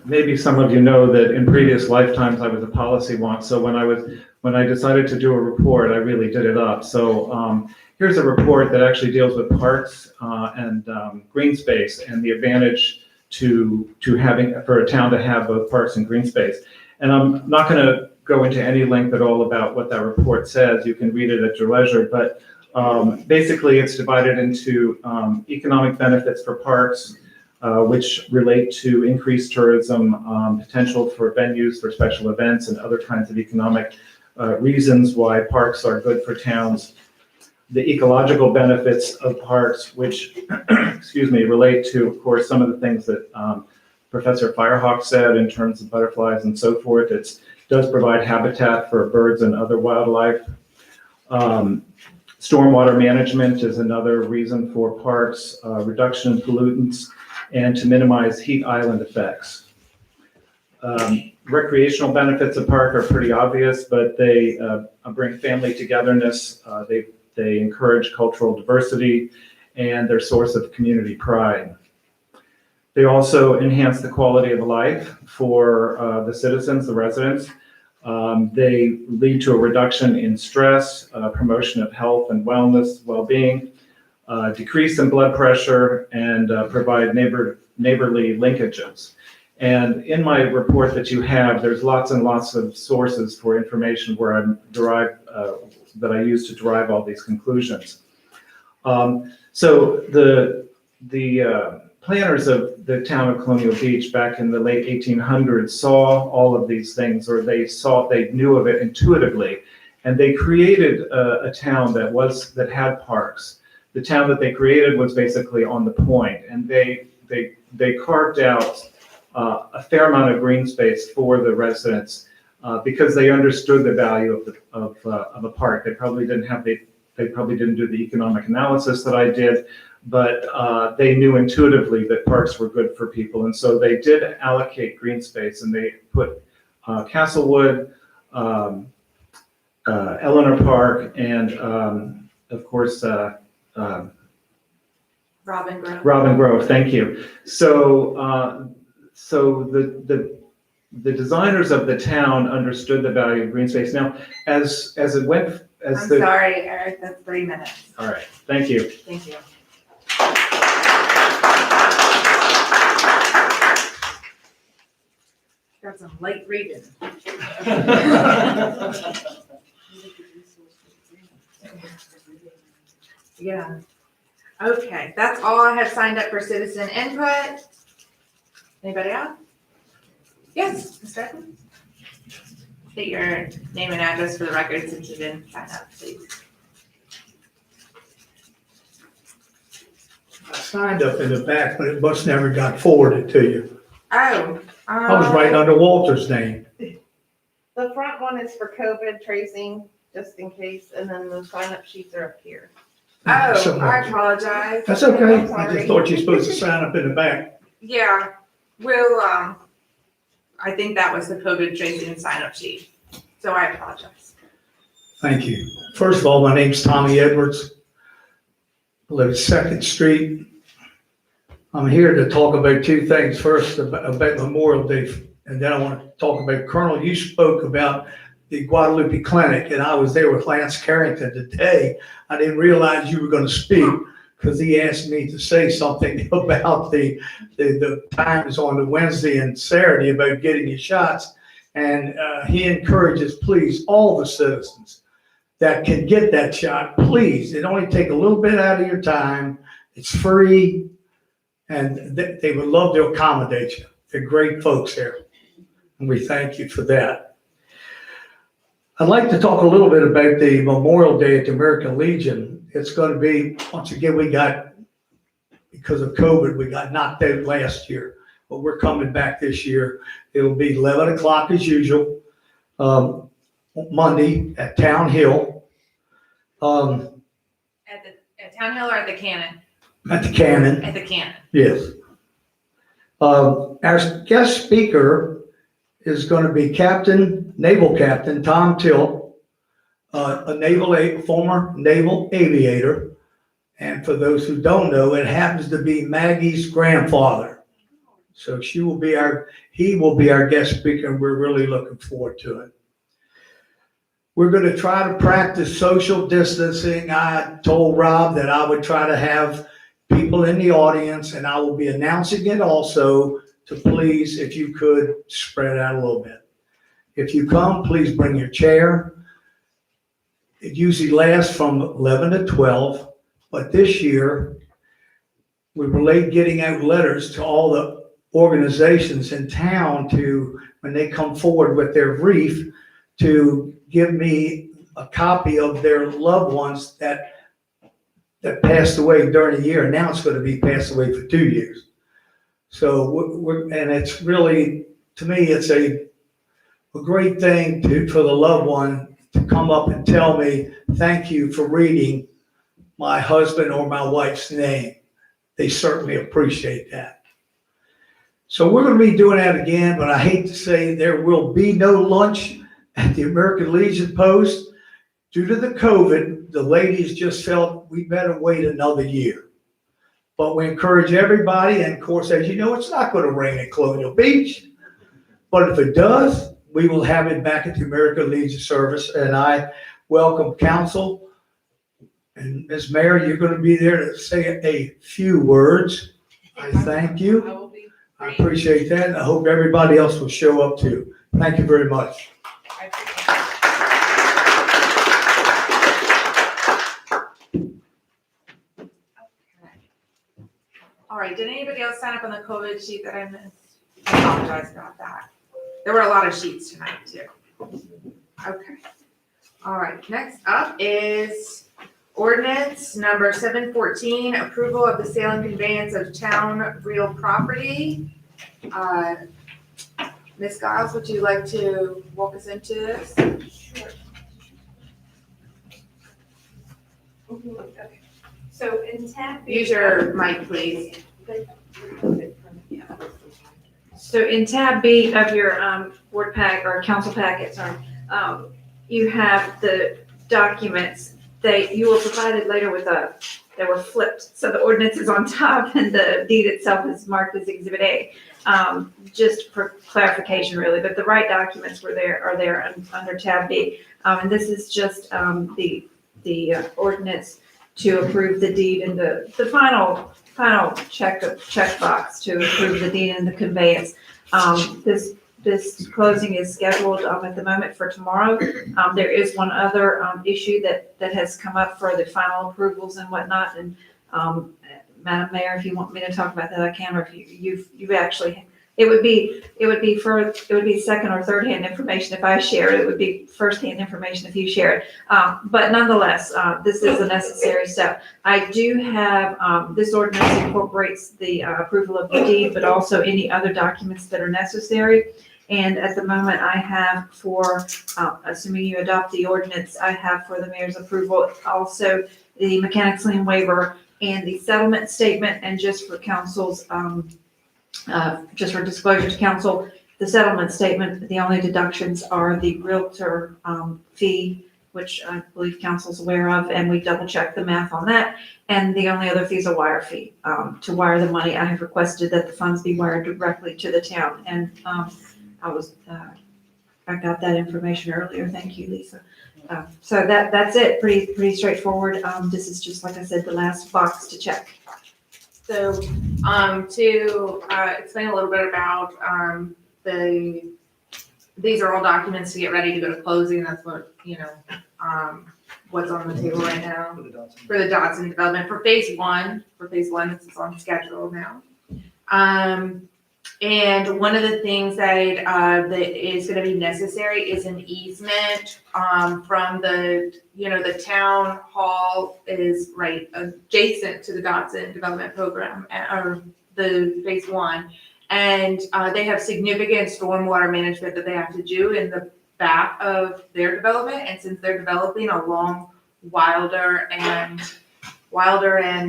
Maybe some of you know that in previous lifetimes I was a policy wonk, so when I decided to do a report, I really did it up. So here's a report that actually deals with parks and green space and the advantage for a town to have both parks and green space. And I'm not going to go into any length at all about what that report says. You can read it at your leisure, but basically it's divided into economic benefits for parks, which relate to increased tourism, potential for venues for special events and other kinds of economic reasons why parks are good for towns. The ecological benefits of parks, which, relate to, of course, some of the things that Professor Firehawk said in terms of butterflies and so forth. It does provide habitat for birds and other wildlife. Stormwater management is another reason for parks, reduction in pollutants, and to minimize heat island effects. Recreational benefits of park are pretty obvious, but they bring family togetherness, they encourage cultural diversity, and they're a source of community pride. They also enhance the quality of life for the citizens, the residents. They lead to a reduction in stress, promotion of health and wellness, well-being, decrease in blood pressure, and provide neighborly linkages. And in my report that you have, there's lots and lots of sources for information where that I use to derive all these conclusions. So the planners of the town of Colonial Beach back in the late 1800s saw all of these things, or they knew of it intuitively, and they created a town that had parks. The town that they created was basically on the point, and they carved out a fair amount of green space for the residents because they understood the value of a park. They probably didn't do the economic analysis that I did, but they knew intuitively that parks were good for people, and so they did allocate green space, and they put Castlewood, Eleanor Park, and of course,
Robin Grove.
Robin Grove, thank you. So, the designers of the town understood the value of green space. Now, as it went,
I'm sorry, Eric, that's 3 minutes.
all right, thank you.
Thank you. Got some light reading. Yeah. Okay, that's all I have signed up for citizen input. Anybody else? Yes, Mr. Evans? State your name and address for the record since you didn't sign up, please.
I signed up in the back, but it must never got forwarded to you.
Oh.
I was right under Walter's name.
The front one is for COVID tracing, just in case, and then the sign-up sheets are up here.
Oh, I apologize.
That's okay.
I'm
I
sorry.
just thought you were supposed to sign up in the back.
Yeah, we'll, I think that was the COVID tracing sign-up sheet, so I apologize.
Thank you. First of all, my name's Tommy Edwards. I live at 2nd Street. I'm here to talk about two things. First, about Memorial Day, and then I want to talk about, Colonel, you spoke about the Guadalupe Clinic, and I was there with Lance Carrington today. I didn't realize you were going to speak because he asked me to say something about the times on the Wednesday and Saturday about getting your shots. And he encourages, please, all the citizens that can get that shot, please. It only take a little bit out of your time. It's free, and they would love to accommodate you. They're great folks here, and we thank you for that. I'd like to talk a little bit about the Memorial Day at the American Legion. It's going to be, once again, because of COVID, we got knocked out last year, but we're coming back this year. It'll be 11 o'clock as usual, Monday at Town Hill.
At Town Hill or at the Cannon?
At the Cannon.
At the Cannon.
Yes. Our guest speaker is going to be Naval Captain Tom Till, a former naval aviator. And for those who don't know, it happens to be Maggie's grandfather. So he will be our guest speaker, and we're really looking forward to it. We're going to try to practice social distancing. I told Rob that I would try to have people in the audience, and I will be announcing it also to please, if you could, spread out a little bit. If you come, please bring your chair. It usually lasts from 11 to 12, but this year, we were late getting out letters to all the organizations in town when they come forward with their wreath, to give me a copy of their loved ones that passed away during the year. Now it's going to be passed away for 2 years. So and it's really, to me, it's a great thing for the loved one to come up and tell me, thank you for reading my husband or my wife's name. They certainly appreciate that. So we're going to be doing that again, but I hate to say there will be no lunch at the American Legion Post. Due to the COVID, the ladies just felt we better wait another year. But we encourage everybody, and of course, as you know, it's not going to rain at Colonial Beach. But if it does, we will have it back at the American Legion service. And I welcome council. And Ms. Mayor, you're going to be there to say a few words. I thank you. I appreciate that. And I hope everybody else will show up too. Thank you very much.
All right, did anybody else sign up on the COVID sheet that I missed? I apologize about that. There were a lot of sheets tonight too. Okay. All right, next up is ordinance number 714, approval of the sale and conveyance of town real property. Ms. Giles, would you like to walk us into this?
Sure. Okay. So in tab B.
Use your mic, please.
So in tab B of your board pack or council packet, you have the documents. You were provided later with they were flipped. So the ordinance is on top and the deed itself is marked as Exhibit A. Just for clarification really, but the right documents are there under tab B. And this is just the ordinance to approve the deed and the final checkbox to approve the deed and the conveyance. This closing is scheduled at the moment for tomorrow. There is one other issue that has come up for the final approvals and whatnot. And Madam Mayor, if you want me to talk about that, I can. Or if you've actually, it would be second or third hand information if I share it. It would be first hand information if you share it. But nonetheless, this is a necessary step. I do have this ordinance incorporates the approval of the deed, but also any other documents that are necessary. And at the moment, I have for, assuming you adopt the ordinance, I have for the mayor's approval also the mechanics lien waiver and the settlement statement. And just for council's, just for disclosure to council, the settlement statement, the only deductions are the realtor fee, which I believe council's aware of, and we double checked the math on that. And the only other fee is a wire fee. To wire the money, I have requested that the funds be wired directly to the town. And I got that information earlier. Thank you, Lisa. So that's it. Pretty straightforward. This is just, like I said, the last box to check.
So, to explain a little bit about these are all documents to get ready to go to closing. That's what, what's on the table right now for the Dotson development for phase one. This is on schedule now. And one of the things that is going to be necessary is an easement from the town hall is right adjacent to the Dotson development program or the phase one. And they have significant stormwater management that they have to do in the back of their development. And since they're developing along Wilder and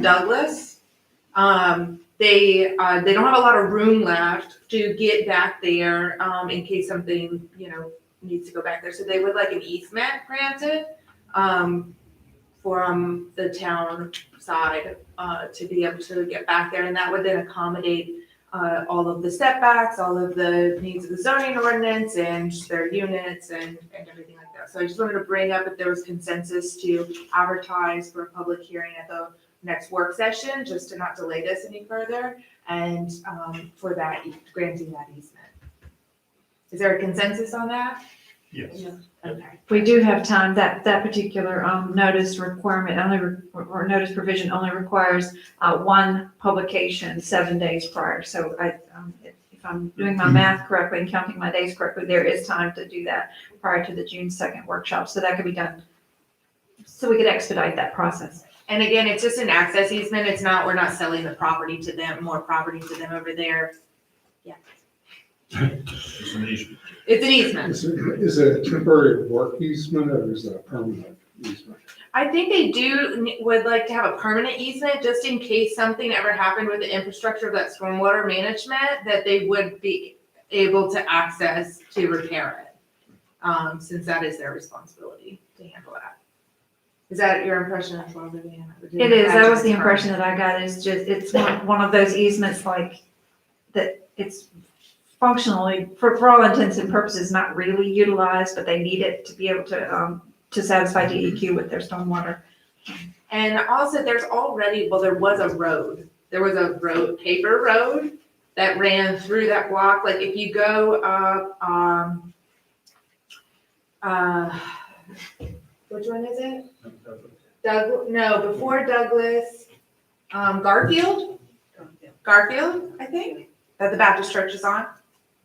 Douglas, they don't have a lot of room left to get back there in case something needs to go back there. So they would like an easement granted from the town side to be able to get back there, and that would then accommodate all of the setbacks, all of the needs of the zoning ordinance and their units and everything like that. So I just wanted to bring up if there was consensus to advertise for a public hearing at the next work session, just to not delay this any further, and for that, granting that easement. Is there a consensus on that?
Yes.
Okay.
We do have time. That particular notice requirement or notice provision only requires one publication 7 days prior. So if I'm doing my math correctly and counting my days correctly, there is time to do that prior to the June 2nd workshop. So that could be done. So we could expedite that process.
And again, it's just an access easement. We're not selling the property to them, more property to them over there. Yeah.
It's an easement.
It's an easement.
Is it a temporary work easement or is it a permanent easement?
I think they would like to have a permanent easement just in case something ever happened with the infrastructure of that stormwater management, that they would be able to access to repair it. Since that is their responsibility to handle that. Is that your impression as well, Vivian?
It is. That was the impression that I got. It's one of those easements like that. It's functionally, for all intents and purposes, not really utilized, but they need it to be able to satisfy DEQ with their stormwater.
And also, there was a road. There was a paper road that ran through that block. Like if you go up, which one is it? Before Douglas, Garfield, I think, that the Baptist church is on.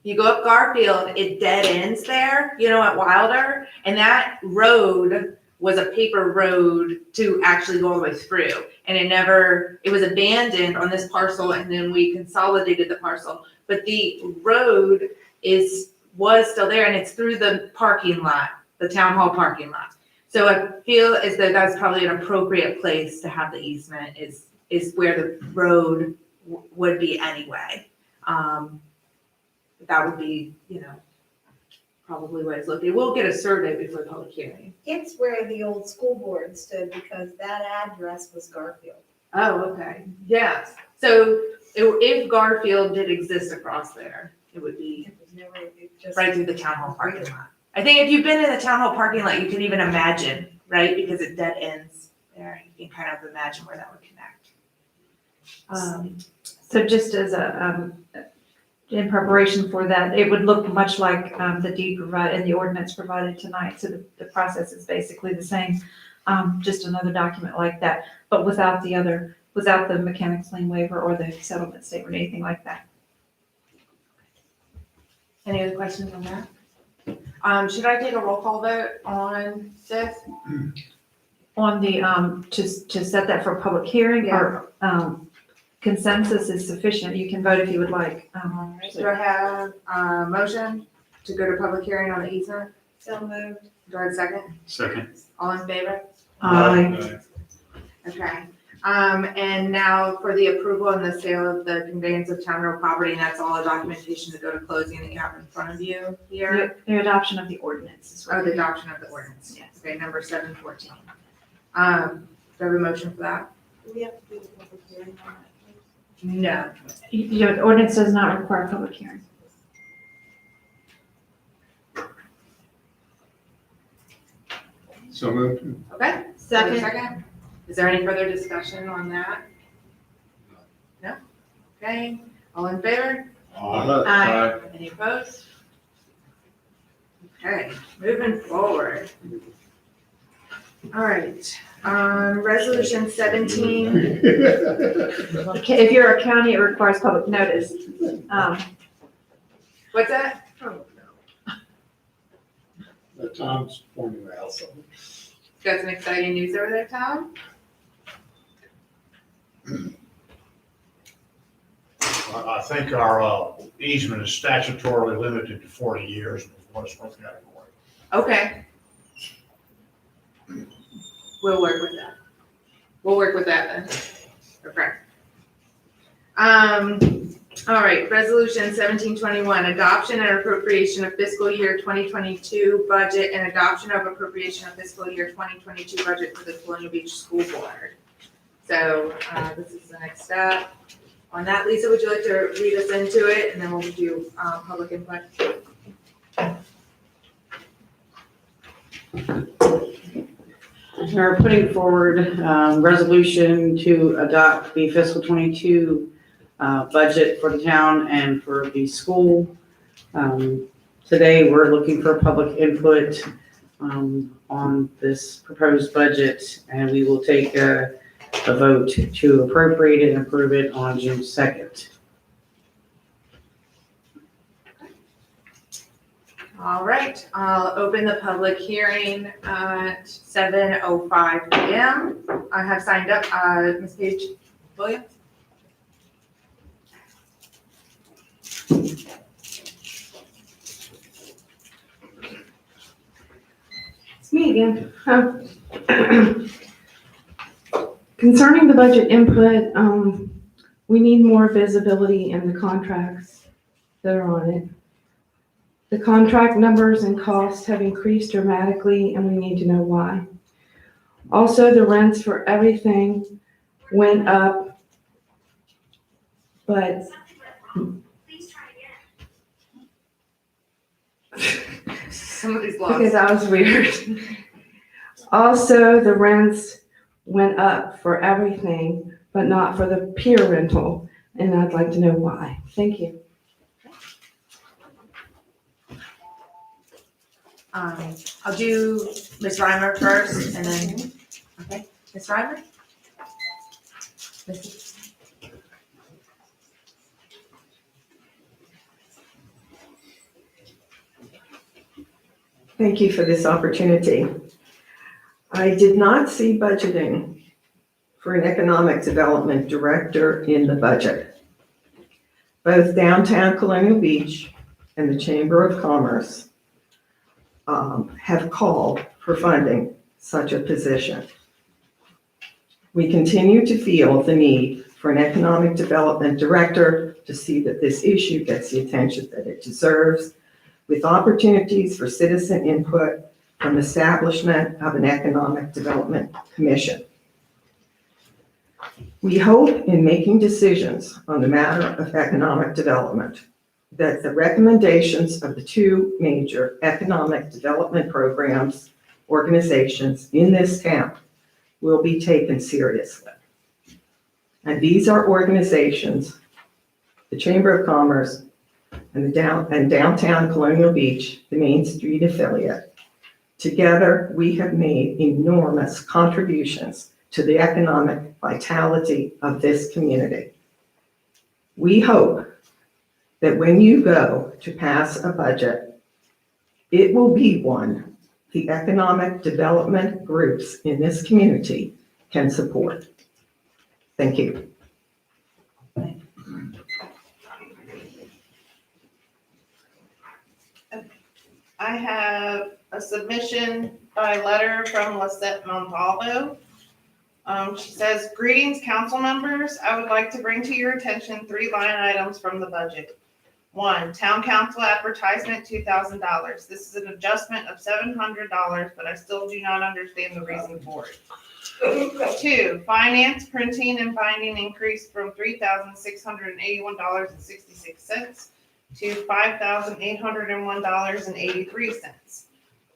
You go up Garfield, it dead ends there, at Wilder, and that road was a paper road to actually go all the way through. And it was abandoned on this parcel, and then we consolidated the parcel. But the road was still there, and it's through the parking lot, the town hall parking lot. So I feel as though that's probably an appropriate place to have the easement is where the road would be anyway. That would be, probably what it's located. We'll get a survey before the public hearing.
It's where the old school board stood because that address was Garfield.
Oh, okay. Yes. So if Garfield did exist across there, it would be
It was never, it just.
right through the town hall parking lot. I think if you've been in the town hall parking lot, you can even imagine, right? Because it dead ends there. You can kind of imagine where that would connect.
So just as in preparation for that, it would look much like the deed provided and the ordinance provided tonight. So the process is basically the same, just another document like that, but without the mechanics lien waiver or the settlement statement, anything like that.
Any other questions on that? Should I take a roll call vote on this?
On the, to set that for public hearing or consensus is sufficient. You can vote if you would like.
Do I have a motion to go to public hearing on the easement?
So moved.
Do I have a second?
Second.
All in favor?
Aye.
Okay. And now for the approval and the sale of the conveyance of town road property, and that's all the documentation to go to closing that you have in front of you here.
The adoption of the ordinance is what.
Oh, the adoption of the ordinance.
Yes.
Okay, number 714. Do I have a motion for that?
Do we have to do the public hearing on that?
No.
Your ordinance does not require public hearing.
So moved.
Okay. Second. Is there any further discussion on that? No? Okay. All in favor?
Aye.
Any opposed? Okay, moving forward. All right, resolution 17.
If you're a county, it requires public notice.
What's that?
Tom's pointing out.
Got some exciting news over there, Tom?
I think our easement is statutorily limited to 40 years before it's worth category.
Okay. We'll work with that. We'll work with that then. Okay. All right, resolution 1721, adoption and appropriation of fiscal year 2022 budget and adoption of appropriation of fiscal year 2022 budget for the Colonial Beach School Board. So, this is the next step. On that, Lisa, would you like to lead us into it, and then we'll do public input?
We're putting forward resolution to adopt the fiscal 22 budget for the town and for the school. Today, we're looking for public input on this proposed budget, and we will take a vote to appropriate it and approve it on June 2nd.
All right, I'll open the public hearing at 7:05 PM. I have signed up, Ms. Paige Williams.
It's me again. Concerning the budget input, we need more visibility in the contracts that are on it. The contract numbers and costs have increased dramatically, and we need to know why. Also, the rents for everything went up, but
Somebody's lost.
okay, that was weird. Also, the rents went up for everything, but not for the pier rental, and I'd like to know why. Thank you.
I'll do Ms. Reimer first, and then, okay, Ms. Reimer?
Thank you for this opportunity. I did not see budgeting for an economic development director in the budget. Both Downtown Colonial Beach and the Chamber of Commerce have called for funding such a position. We continue to feel the need for an economic development director to see that this issue gets the attention that it deserves. with opportunities for citizen input from establishment of an economic development commission. We hope in making decisions on the matter of economic development that the recommendations of the two major economic development programs, organizations in this town will be taken seriously. And these are organizations, the Chamber of Commerce and Downtown Colonial Beach, the Main Street affiliate. Together, we have made enormous contributions to the economic vitality of this community. We hope that when you go to pass a budget, it will be one the economic development groups in this community can support. Thank you.
I have a submission by letter from Lisette Montalvo. She says, greetings, council members. I would like to bring to your attention 3 line items from the budget. 1, town council advertisement, $2,000. This is an adjustment of $700, but I still do not understand the reason for it. 2, finance, printing, and binding increased from $3,681.66 to $5,801.83.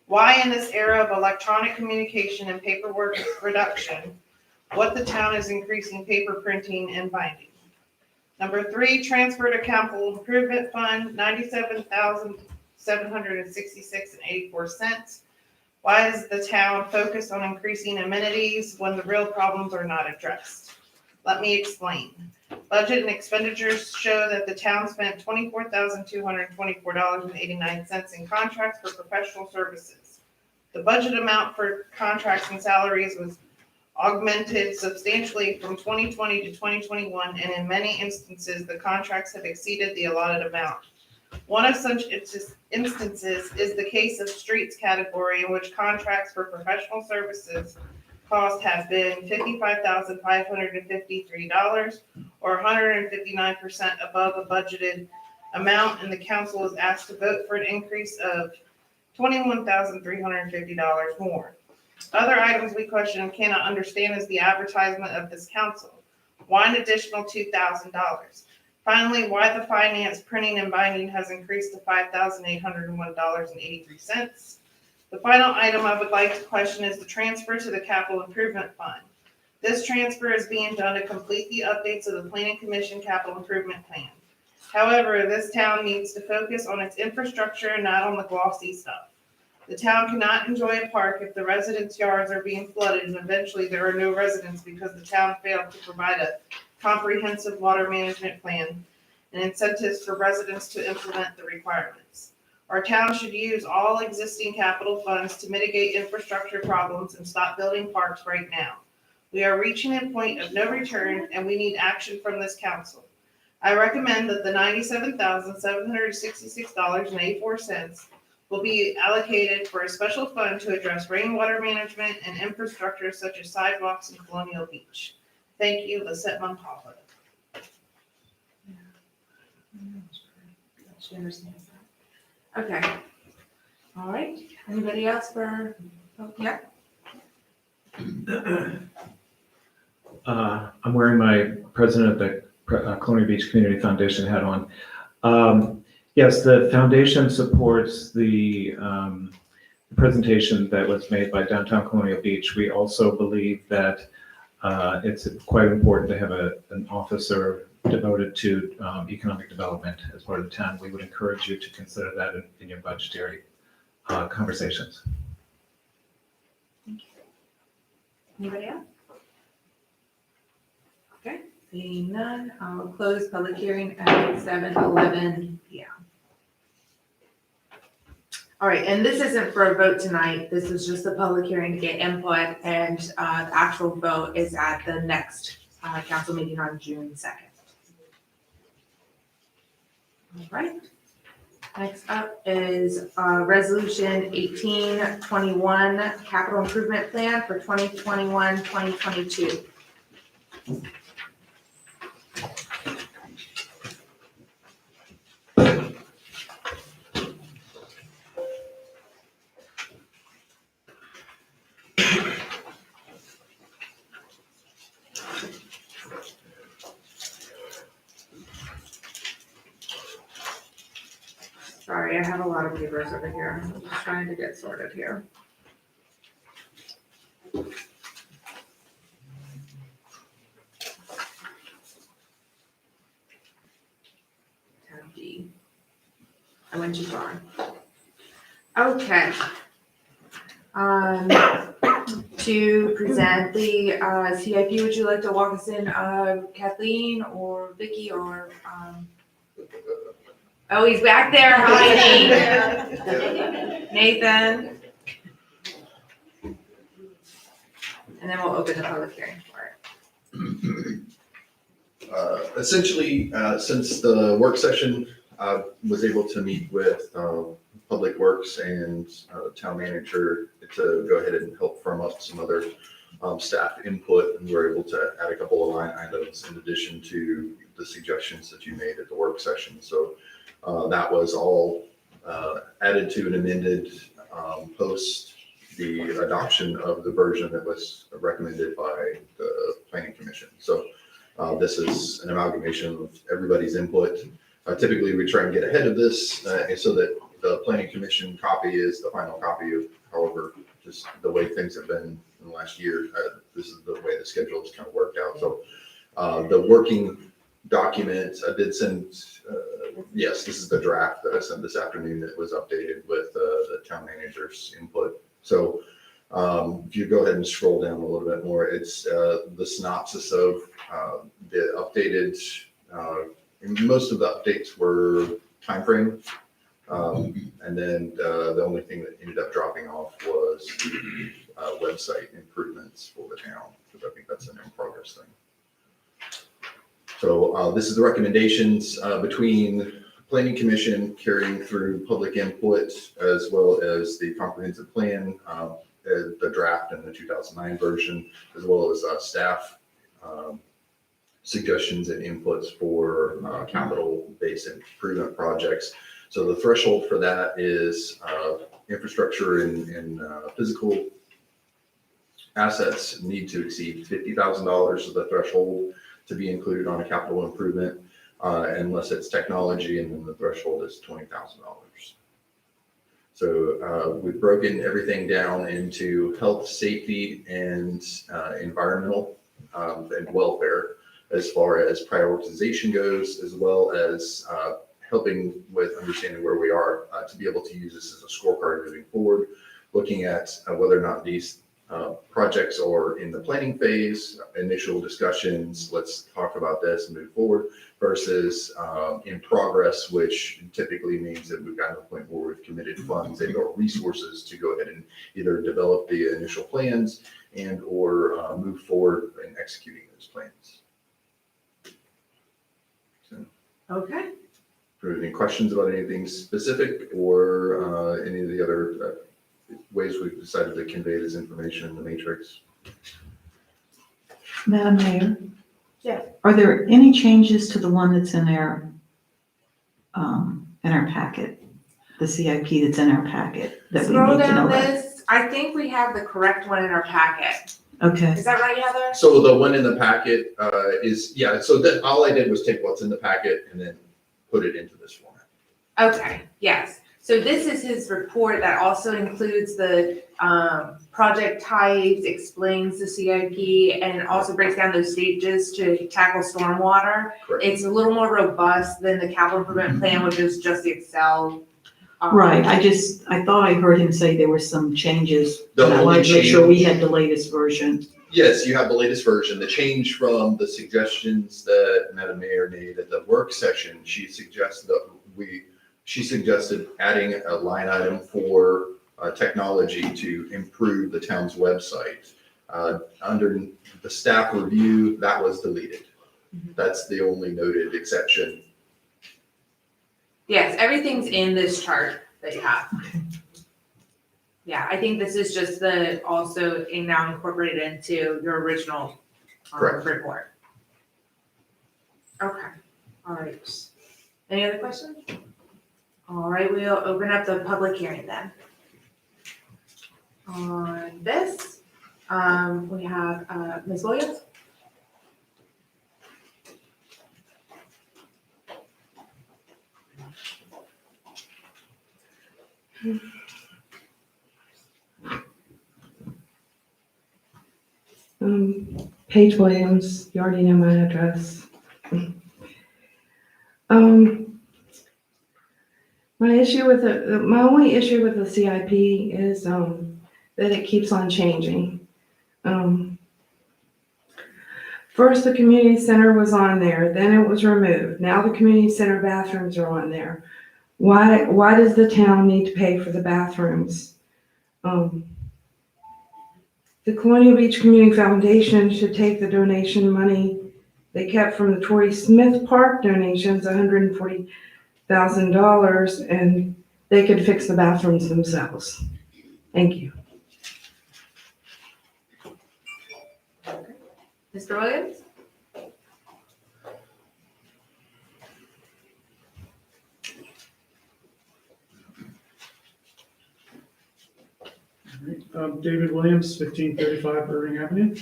Why in this era of electronic communication and paperwork reduction, what the town is increasing paper printing and binding? Number 3, transfer to capital improvement fund, $97,766.84. Why is the town focused on increasing amenities when the real problems are not addressed? Let me explain. Budget and expenditures show that the town spent $24,224.89 in contracts for professional services. The budget amount for contracts and salaries was augmented substantially from 2020 to 2021, and in many instances, the contracts have exceeded the allotted amount. One of such instances is the case of streets category, in which contracts for professional services cost have been $55,553, or 159% above a budgeted amount, and the council was asked to vote for an increase of $21,350 more. Other items we question and cannot understand is the advertisement of this council. Why an additional $2,000? Finally, why the finance, printing, and binding has increased to $5,801.83. The final item I would like to question is the transfer to the capital improvement fund. This transfer is being done to complete the updates of the Planning Commission capital improvement plan. However, this town needs to focus on its infrastructure and not on the glossy stuff. The town cannot enjoy a park if the residents' yards are being flooded and eventually there are no residents because the town failed to provide a comprehensive water management plan and incentives for residents to implement the requirements. Our town should use all existing capital funds to mitigate infrastructure problems and stop building parks right now. We are reaching a point of no return and we need action from this council. I recommend that the $97,766.84 will be allocated for a special fund to address rainwater management and infrastructure such as sidewalks in Colonial Beach. Thank you, Lisette Montalvo.
She understands that. Okay. All right. Anybody else for, yeah?
I'm wearing my president of the Colonial Beach Community Foundation hat on. Yes, the foundation supports the presentation that was made by Downtown Colonial Beach. We also believe that it's quite important to have an officer devoted to economic development as part of the town. We would encourage you to consider that in your budgetary conversations.
Thank you. Anybody else? Okay, seeing none, I'll close public hearing at 7:11 p.m. All right, and this isn't for a vote tonight. This is just a public hearing to get input, and the actual vote is at the next council meeting on June 2nd. All right. Next up is Resolution 1821, Capital Improvement Plan for 2021-2022. Sorry, I have a lot of papers over here. I'm just trying to get sorted here. Tab D. I went too far. Okay. To present the CIP, would you like to walk us in, Kathleen or Vicky or, oh, he's back there hiding. Nathan. And then we'll open the public hearing for it.
Essentially, since the work session, was able to meet with Public Works and town manager to go ahead and help firm up some other staff input, and we were able to add a couple of line items in addition to the suggestions that you made at the work session. So that was all added to and amended post the adoption of the version that was recommended by the Planning Commission. So this is an amalgamation of everybody's input. Typically, we try and get ahead of this so that the Planning Commission copy is the final copy of, however, just the way things have been in the last year. This is the way the schedule has kind of worked out. So the working document, I did send, yes, this is the draft that I sent this afternoon that was updated with the town manager's input. So if you go ahead and scroll down a little bit more, it's the synopsis of the updated, most of the updates were timeframe. And then the only thing that ended up dropping off was the website improvements for the town, because I think that's an in-progress thing. So this is the recommendations between Planning Commission carrying through public input, as well as the comprehensive plan, the draft and the 2009 version, as well as staff suggestions and inputs for capital-based improvement projects. So the threshold for that is infrastructure and physical assets need to exceed $50,000 of the threshold to be included on a capital improvement, unless it's technology, and then the threshold is $20,000. So we've broken everything down into health, safety, and environmental and welfare as far as prioritization goes, as well as helping with understanding where we are to be able to use this as a scorecard moving forward, looking at whether or not these projects are in the planning phase, initial discussions, let's talk about this and move forward, versus in progress, which typically means that we've gotten to the point where we've committed funds and or resources to go ahead and either develop the initial plans and or move forward in executing those plans. So,
Okay.
any questions about anything specific or any of the other ways we've decided to convey this information in the matrix?
Madam Mayor?
Yeah.
Are there any changes to the one that's in our packet? The CIP that's in our packet that we
Scroll
need to
down
know about?
this. I think we have the correct one in our packet.
Okay.
Is that right, Heather?
So the one in the packet is, yeah, so that all I did was take what's in the packet and then put it into this format.
Okay, yes. So this is his report that also includes the project types, explains the CIP, and also breaks down those stages to tackle stormwater.
Correct.
It's a little more robust than the capital improvement plan, which is just the Excel.
Right, I thought I heard him say there were some changes.
The
and I
only
wanted to make sure we
change-
had the latest version.
Yes, you have the latest version. The change from the suggestions that Madam Mayor made at the work session, she suggested adding a line item for technology to improve the town's website. Under the staff review, that was deleted. That's the only noted exception.
Yes, everything's in this chart that you have. Yeah, I think this is just also now incorporated into your original
Correct.
report. Okay, all right. Any other questions? All right, we'll open up the public hearing then. On this, We have, Ms. Williams?
Paige Williams, you already know my address. My only issue with the CIP is, that it keeps on changing. First, the community center was on there, then it was removed. Now the community center bathrooms are on there. Why does the town need to pay for the bathrooms? The Colonial Beach Community Foundation should take the donation money they kept from the Torrey Smith Park donations, $140,000, and they could fix the bathrooms themselves. Thank you.
Mr. Williams?
David Williams, 1535 Irving Avenue.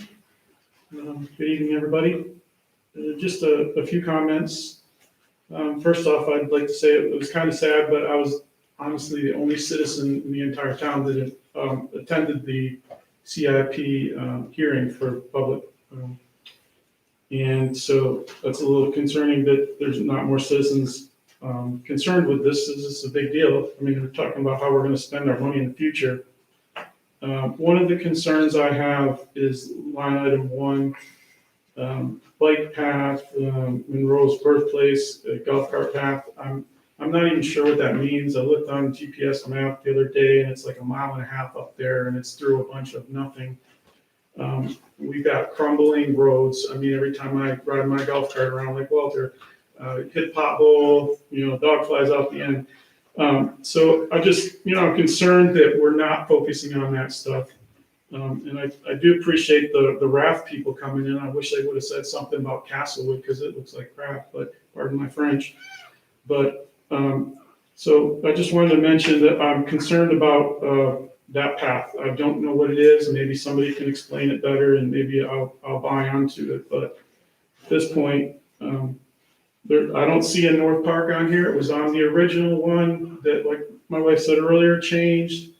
Good evening, everybody. Just a few comments. First off, I'd like to say it was kind of sad, but I was honestly the only citizen in the entire town that attended the CIP hearing for public. And so that's a little concerning that there's not more citizens concerned with this. This is a big deal. I mean, we're talking about how we're going to spend our money in the future. One of the concerns I have is line item 1, bike path, Monroe's birthplace, golf cart path. I'm not even sure what that means. I looked on GPS map the other day and it's like 1.5 miles up there and it's through a bunch of nothing. We've got crumbling roads. I mean, every time I ride my golf cart around Lake Walter, hit pothole, dog flies out the end. So I just, I'm concerned that we're not focusing on that stuff. And I do appreciate the raft people coming in. I wish they would have said something about Castlewood because it looks like crap, but pardon my French. But, so I just wanted to mention that I'm concerned about, that path. I don't know what it is. Maybe somebody can explain it better and maybe I'll buy onto it. But at this point, I don't see a North Park on here. It was on the original one that, like my wife said earlier, changed.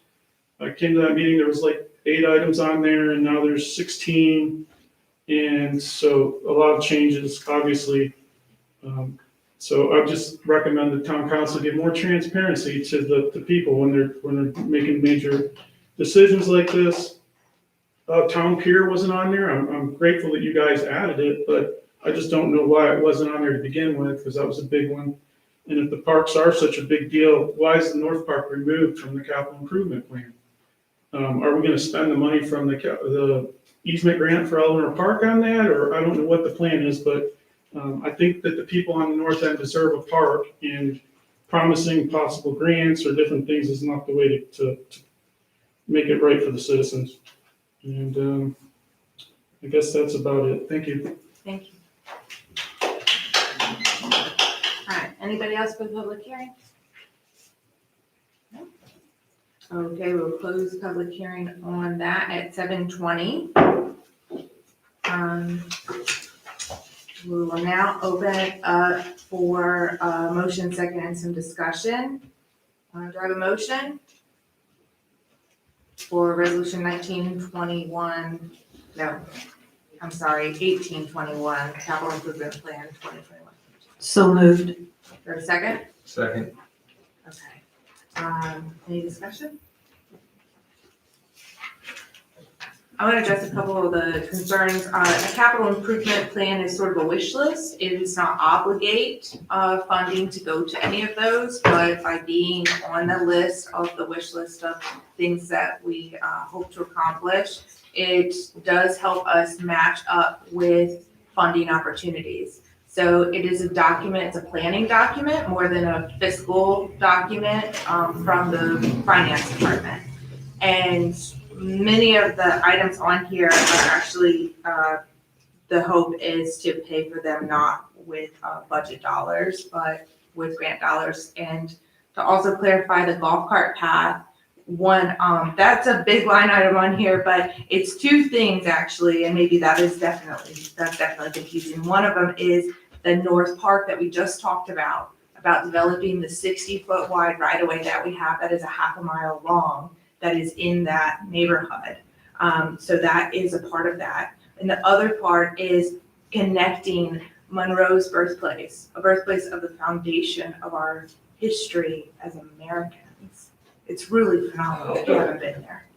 I came to that meeting, there was like 8 items on there and now there's 16. And so a lot of changes, obviously. So I just recommend the town council give more transparency to the people when they're making major decisions like this. Town Pier wasn't on there. I'm grateful that you guys added it, but I just don't know why it wasn't on there to begin with, because that was a big one. And if the parks are such a big deal, why is the North Park removed from the capital improvement plan? Are we gonna spend the money from the easement grant for Eleanor Park on that? Or I don't know what the plan is, but I think that the people on the north end deserve a park, and promising possible grants or different things is not the way to make it right for the citizens. And I guess that's about it. Thank you.
Thank you. All right, anybody else for the public hearing? No? Okay, we'll close public hearing on that at 7:20. We will now open it up for motion, second, and some discussion. Do I have a motion for resolution 1821, capital improvement plan 2021?
So moved.
For a second?
Second.
Okay. Any discussion? I want to address a couple of the concerns. A capital improvement plan is sort of a wish list. It does not obligate funding to go to any of those, but by being on the list of the wish list of things that we hope to accomplish, it does help us match up with funding opportunities. So it is a document, it's a planning document more than a fiscal document from the finance department. And many of the items on here are actually, the hope is to pay for them not with budget dollars, but with grant dollars. And to also clarify, the golf cart path one, that's a big line item on here, but it's two things actually, and maybe that's definitely confusing. One of them is the North Park that we just talked about developing the 60-foot wide right of way that we have that is a half a mile long that is in that neighborhood. So that is a part of that. And the other part is connecting Monroe's birthplace, a birthplace of the foundation of our history as Americans. It's really phenomenal if you haven't been there.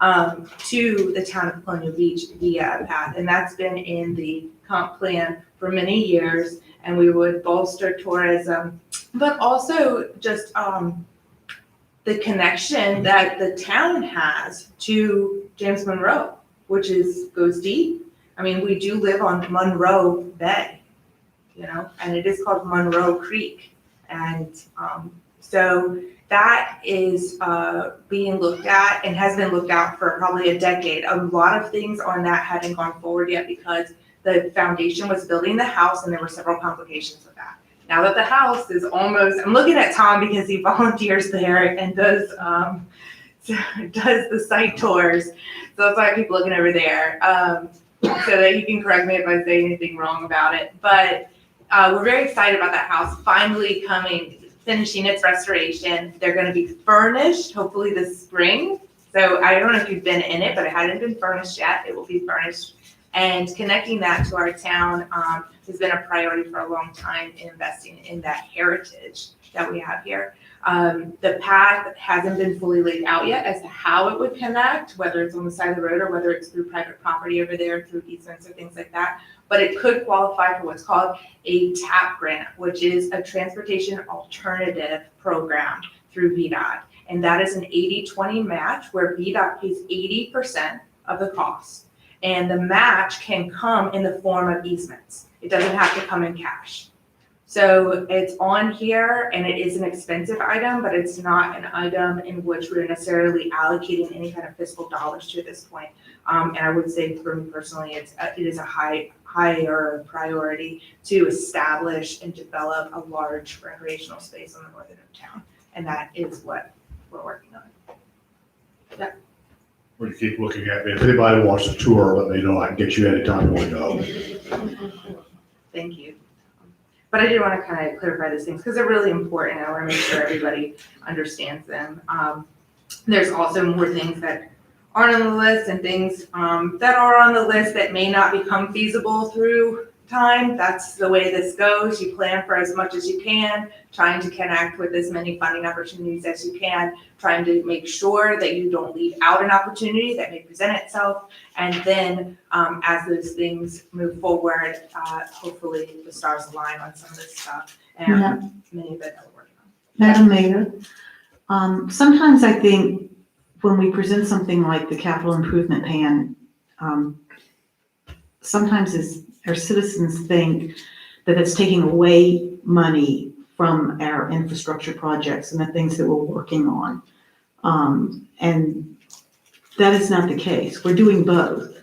To the town of Colonial Beach via a path, and that's been in the comp plan for many years, and we would bolster tourism, but also just the connection that the town has to James Monroe, which goes deep. I mean, we do live on Monroe Bay, and it is called Monroe Creek. And so that is being looked at and has been looked at for probably a decade. A lot of things on that hadn't gone forward yet because the foundation was building the house and there were several complications with that. Now that the house is almost, I'm looking at Tom because he volunteers there and does the site tours. So that's why I keep looking over there, so that he can correct me if I say anything wrong about it. But we're very excited about that house finally finishing its restoration. They're going to be furnished hopefully this spring. So I don't know if you've been in it, but it hadn't been furnished yet. It will be furnished. And connecting that to our town has been a priority for a long time in investing in that heritage that we have here. The path hasn't been fully laid out yet as to how it would connect, whether it's on the side of the road or whether it's through private property over there, through easements or things like that. But it could qualify for what's called a TAP grant, which is a transportation alternative program through VDOT. And that is an 80-20 match where VDOT pays 80% of the cost. And the match can come in the form of easements. It doesn't have to come in cash. So it's on here and it is an expensive item, but it's not an item in which we're necessarily allocating any kind of fiscal dollars to at this point. And I would say for me personally, it is a higher priority to establish and develop a large recreational space on the northern end of town. And that is what we're working on. Yeah.
Will you keep looking at me? If anybody wants a tour, let me know. I can get you anytime you want to go.
Thank you. But I did want to kind of clarify these things because they're really important. I want to make sure everybody understands them. There's also more things that aren't on the list and things that are on the list that may not become feasible through time. That's the way this goes. You plan for as much as you can, trying to connect with as many funding opportunities as you can, trying to make sure that you don't leave out an opportunity that may present itself. And then as those things move forward, hopefully the stars align on some of this stuff and many of it that we're working on.
Madam Mayor, sometimes I think when we present something like the capital improvement plan, sometimes our citizens think that it's taking away money from our infrastructure projects and the things that we're working on. And that is not the case. We're doing both.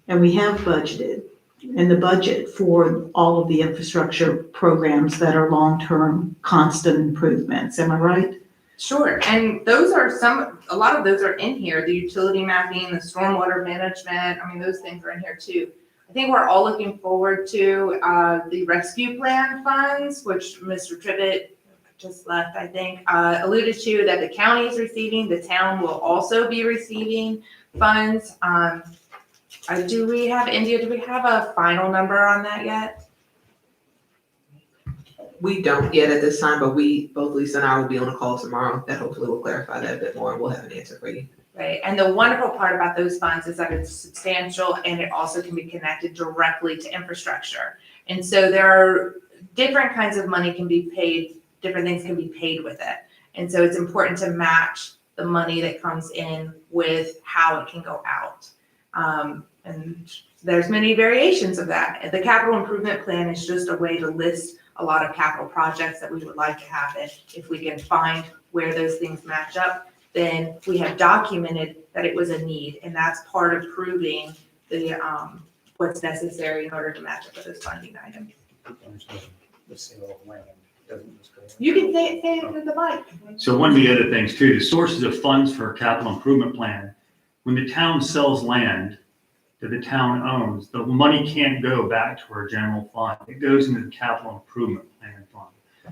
And we have budgeted in the budget for all of the infrastructure programs that are long-term constant improvements. Am I right?
Sure, and those are a lot of those are in here, the utility mapping, the stormwater management, I mean, those things are in here too. I think we're all looking forward to the rescue plan funds, which Mr. Trivett just left, I think, alluded to that the county is receiving, the town will also be receiving funds. Do we have a final number on that yet?
We don't yet at this time, but both Lisa and I will be on a call tomorrow that hopefully will clarify that a bit more and we'll have an answer for you.
Right, and the wonderful part about those funds is that it's substantial and it also can be connected directly to infrastructure. And so there are different kinds of money can be paid, different things can be paid with it. And so it's important to match the money that comes in with how it can go out. And there's many variations of that. The capital improvement plan is just a way to list a lot of capital projects that we would like to happen. If we can find where those things match up, then we have documented that it was a need, and that's part of proving the what's necessary in order to match up with those funding items. You can say it into the mic.
So one of the other things too, the sources of funds for a capital improvement plan, when the town sells land that the town owns, the money can't go back to our general fund. It goes into the capital improvement plan fund.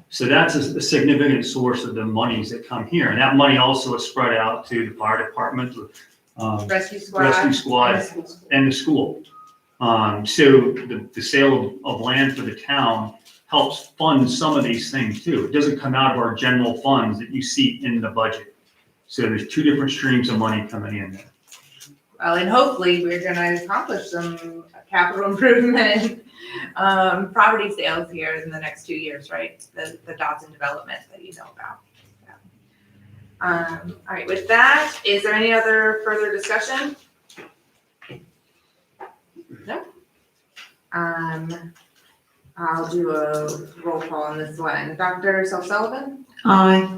So that's a significant source of the monies that come here. And that money also is spread out to the fire department,
Rescue squad.
rescue squad, and the school. So the sale of land for the town helps fund some of these things too. It doesn't come out of our general funds that you see in the budget. So there's two different streams of money coming in there.
Well, and hopefully we're gonna accomplish some capital improvement, property sales here in the next 2 years, right? The Dodson development that you know about. Yeah. All right, with that, is there any other further discussion? No? I'll do a roll call on this one. Dr. Sullivan?
Aye.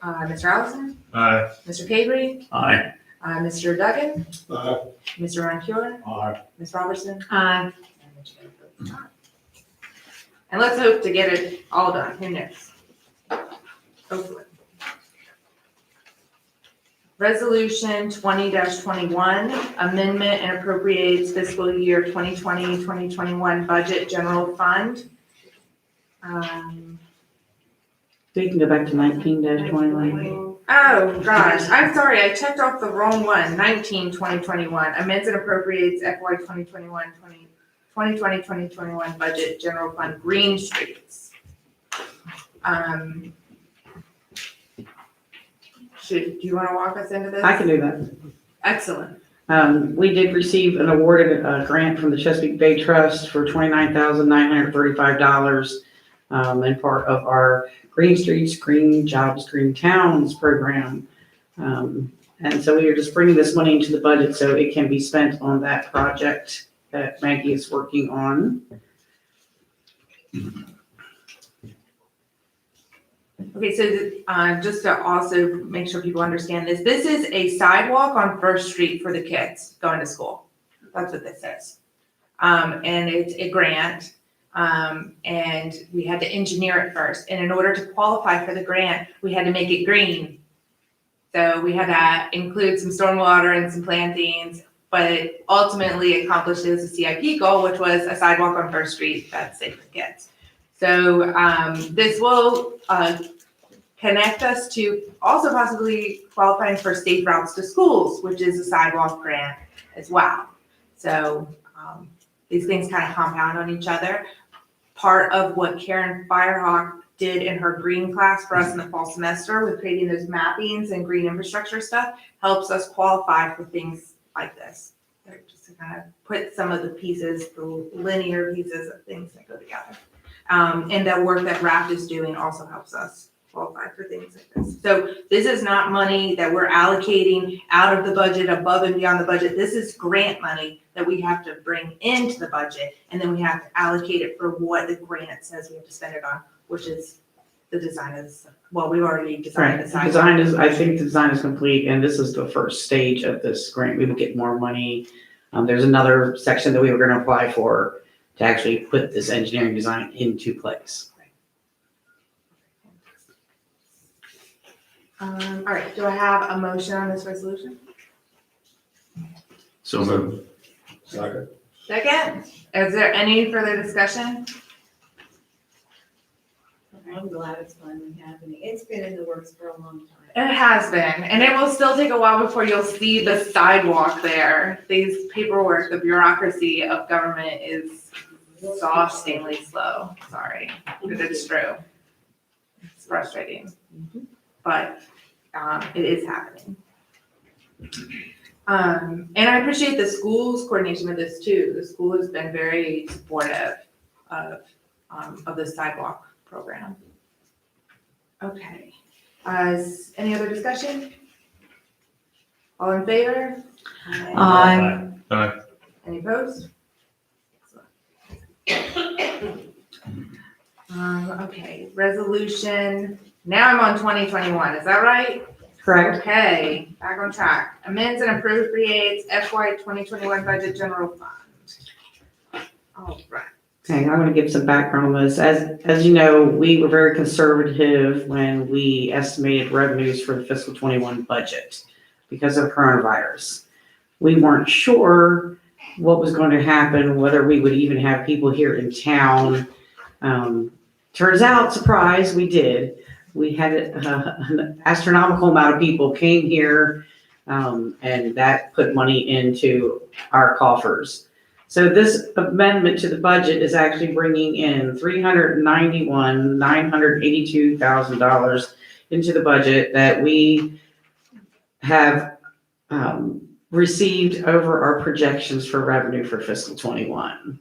Mr. Allison?
Aye.
Mr. Cabry?
Aye.
Mr. Duggan?
Aye.
Mr. Roncoeur?
Aye.
Ms. Robertson?
Aye.
And let's hope to get it all done. Who knows? Hopefully. Resolution 20-21, amendment and appropriates fiscal year 2020-2021 budget general fund.
We can go back to 19-21.
Oh, gosh, I'm sorry, I checked off the wrong one. 2021, amends and appropriates FY 2020-2021 budget general fund Green Streets. Do you want to walk us into this?
I can do that.
Excellent.
We did receive an awarded grant from the Chesapeake Bay Trust for $29,935 in part of our Green Streets, Green Jobs, Green Towns program. And so we are just bringing this money into the budget so it can be spent on that project that Maggie is working on.
Okay, so just to also make sure people understand this, this is a sidewalk on First Street for the kids going to school. That's what this is. And it's a grant, and we had to engineer it first. And in order to qualify for the grant, we had to make it green. So we had to include some stormwater and some plantings, but it ultimately accomplishes the CIP goal, which was a sidewalk on First Street that's safe for kids. So this will connect us to also possibly qualifying for safe routes to schools, which is a sidewalk grant as well. So these things kind of compound on each other. Part of what Karen Firehawk did in her green class for us in the fall semester with creating those mappings and green infrastructure stuff helps us qualify for things like this. Just to kind of put some of the pieces, the linear pieces of things that go together. And the work that RAFT is doing also helps us qualify for things like this. So this is not money that we're allocating out of the budget, above and beyond the budget. This is grant money that we have to bring into the budget, and then we have to allocate it for what the grant says we have to spend it on, which is the design of this. Well, we've already designed
Right,
the
the
sidewalk.
design is, I think the design is complete, and this is the first stage of this grant. We will get more money. There's another section that we were gonna apply for to actually put this engineering design into place.
All right, do I have a motion on this resolution?
So moved.
Second.
Second, is there any further discussion?
I'm glad it's finally happening. It's been in the works for a long time.
It has been, and it will still take a while before you'll see the sidewalk there. These paperwork, the bureaucracy of government is exhaustingly slow, sorry, but it's true. It's frustrating, but it is happening. And I appreciate the school's coordination with this too. The school has been very supportive of the sidewalk program. Okay, any other discussion? All in favor?
Aye.
Aye.
Any opposed? Okay, resolution, now I'm on 2021, is that right?
Correct.
Okay, back on track. Amends and appropriates FY 2021 budget general fund. All right.
Okay, I'm gonna give some background on this. As you know, we were very conservative when we estimated revenues for the fiscal 21 budget because of coronavirus. We weren't sure what was going to happen, whether we would even have people here in town. Turns out, surprise, we did. We had an astronomical amount of people came here, and that put money into our coffers. So this amendment to the budget is actually bringing in $391,982,000 into the budget that we have received over our projections for revenue for fiscal 21.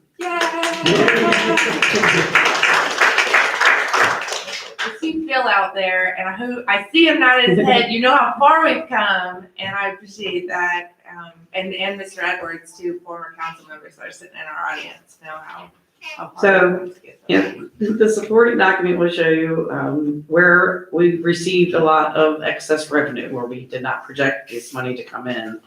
I see Phil out there, and I see him nodding his head. You know how far we've come, and I appreciate that. And Mr. Edwards, too, former council members that are sitting in our audience, know how far
So,
we've come.
yeah, the supporting document will show you where we received a lot of excess revenue, where we did not project this money to come in.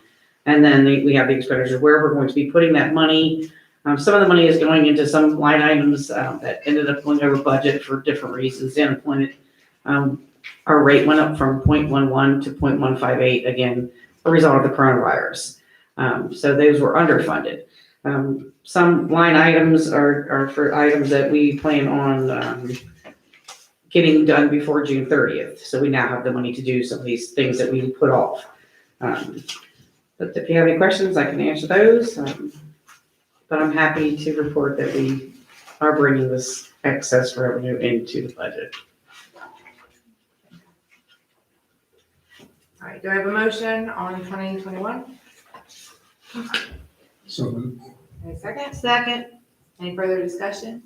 And then we have the expenditures, where we're going to be putting that money. Some of the money is going into some line items that ended up going over budget for different reasons. The unemployment, our rate went up from 0.11 to 0.158, again, a result of the coronavirus. So those were underfunded. Some line items are for items that we plan on getting done before June 30th. So we now have the money to do some of these things that we put off. But if you have any questions, I can answer those. But I'm happy to report that we are bringing this excess revenue into the budget.
All right, do I have a motion on 2021?
So moved.
Any second? Second. Any further discussion?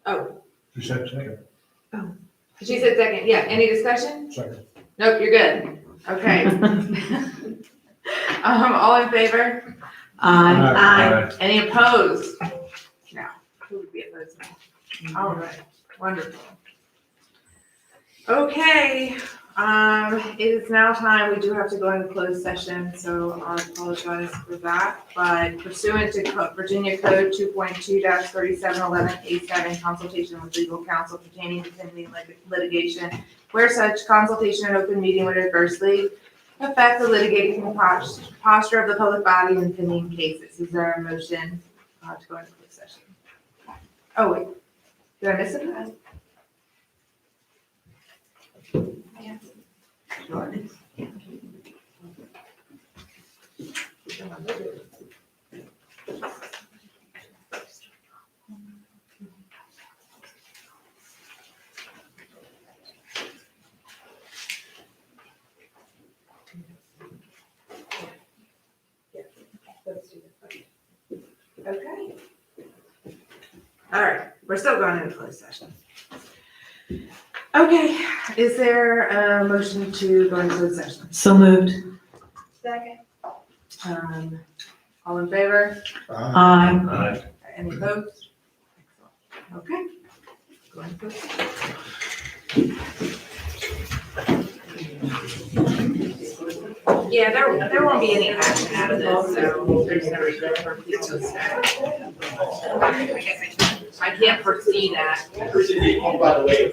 Oh,
You said second.
she said second. Yeah, any discussion?
Second.
Nope, you're good. Okay. All in favor?
Aye.
Any opposed? No. Who would be opposed? All right, wonderful. Okay, it is now time, we do have to go into closed session, so I apologize for that. But pursuant to Virginia Code 2.2-3711A7, consultation with legal counsel pertaining to pending litigation, where such consultation and open meeting would adversely affect the litigating posture of the public body in pending cases. Is there a motion to go into closed session? Oh, wait, did I miss it? Yeah. Sure. Okay. All right, we're still going into closed session. Okay, is there a motion to go into closed session?
So moved.
Second. All in favor?
Aye.
Any opposed? Okay. Go into closed session. Yeah, there won't be any action out of this, so there's no reason for people to stay. I can't foresee that.
Oh, by the way.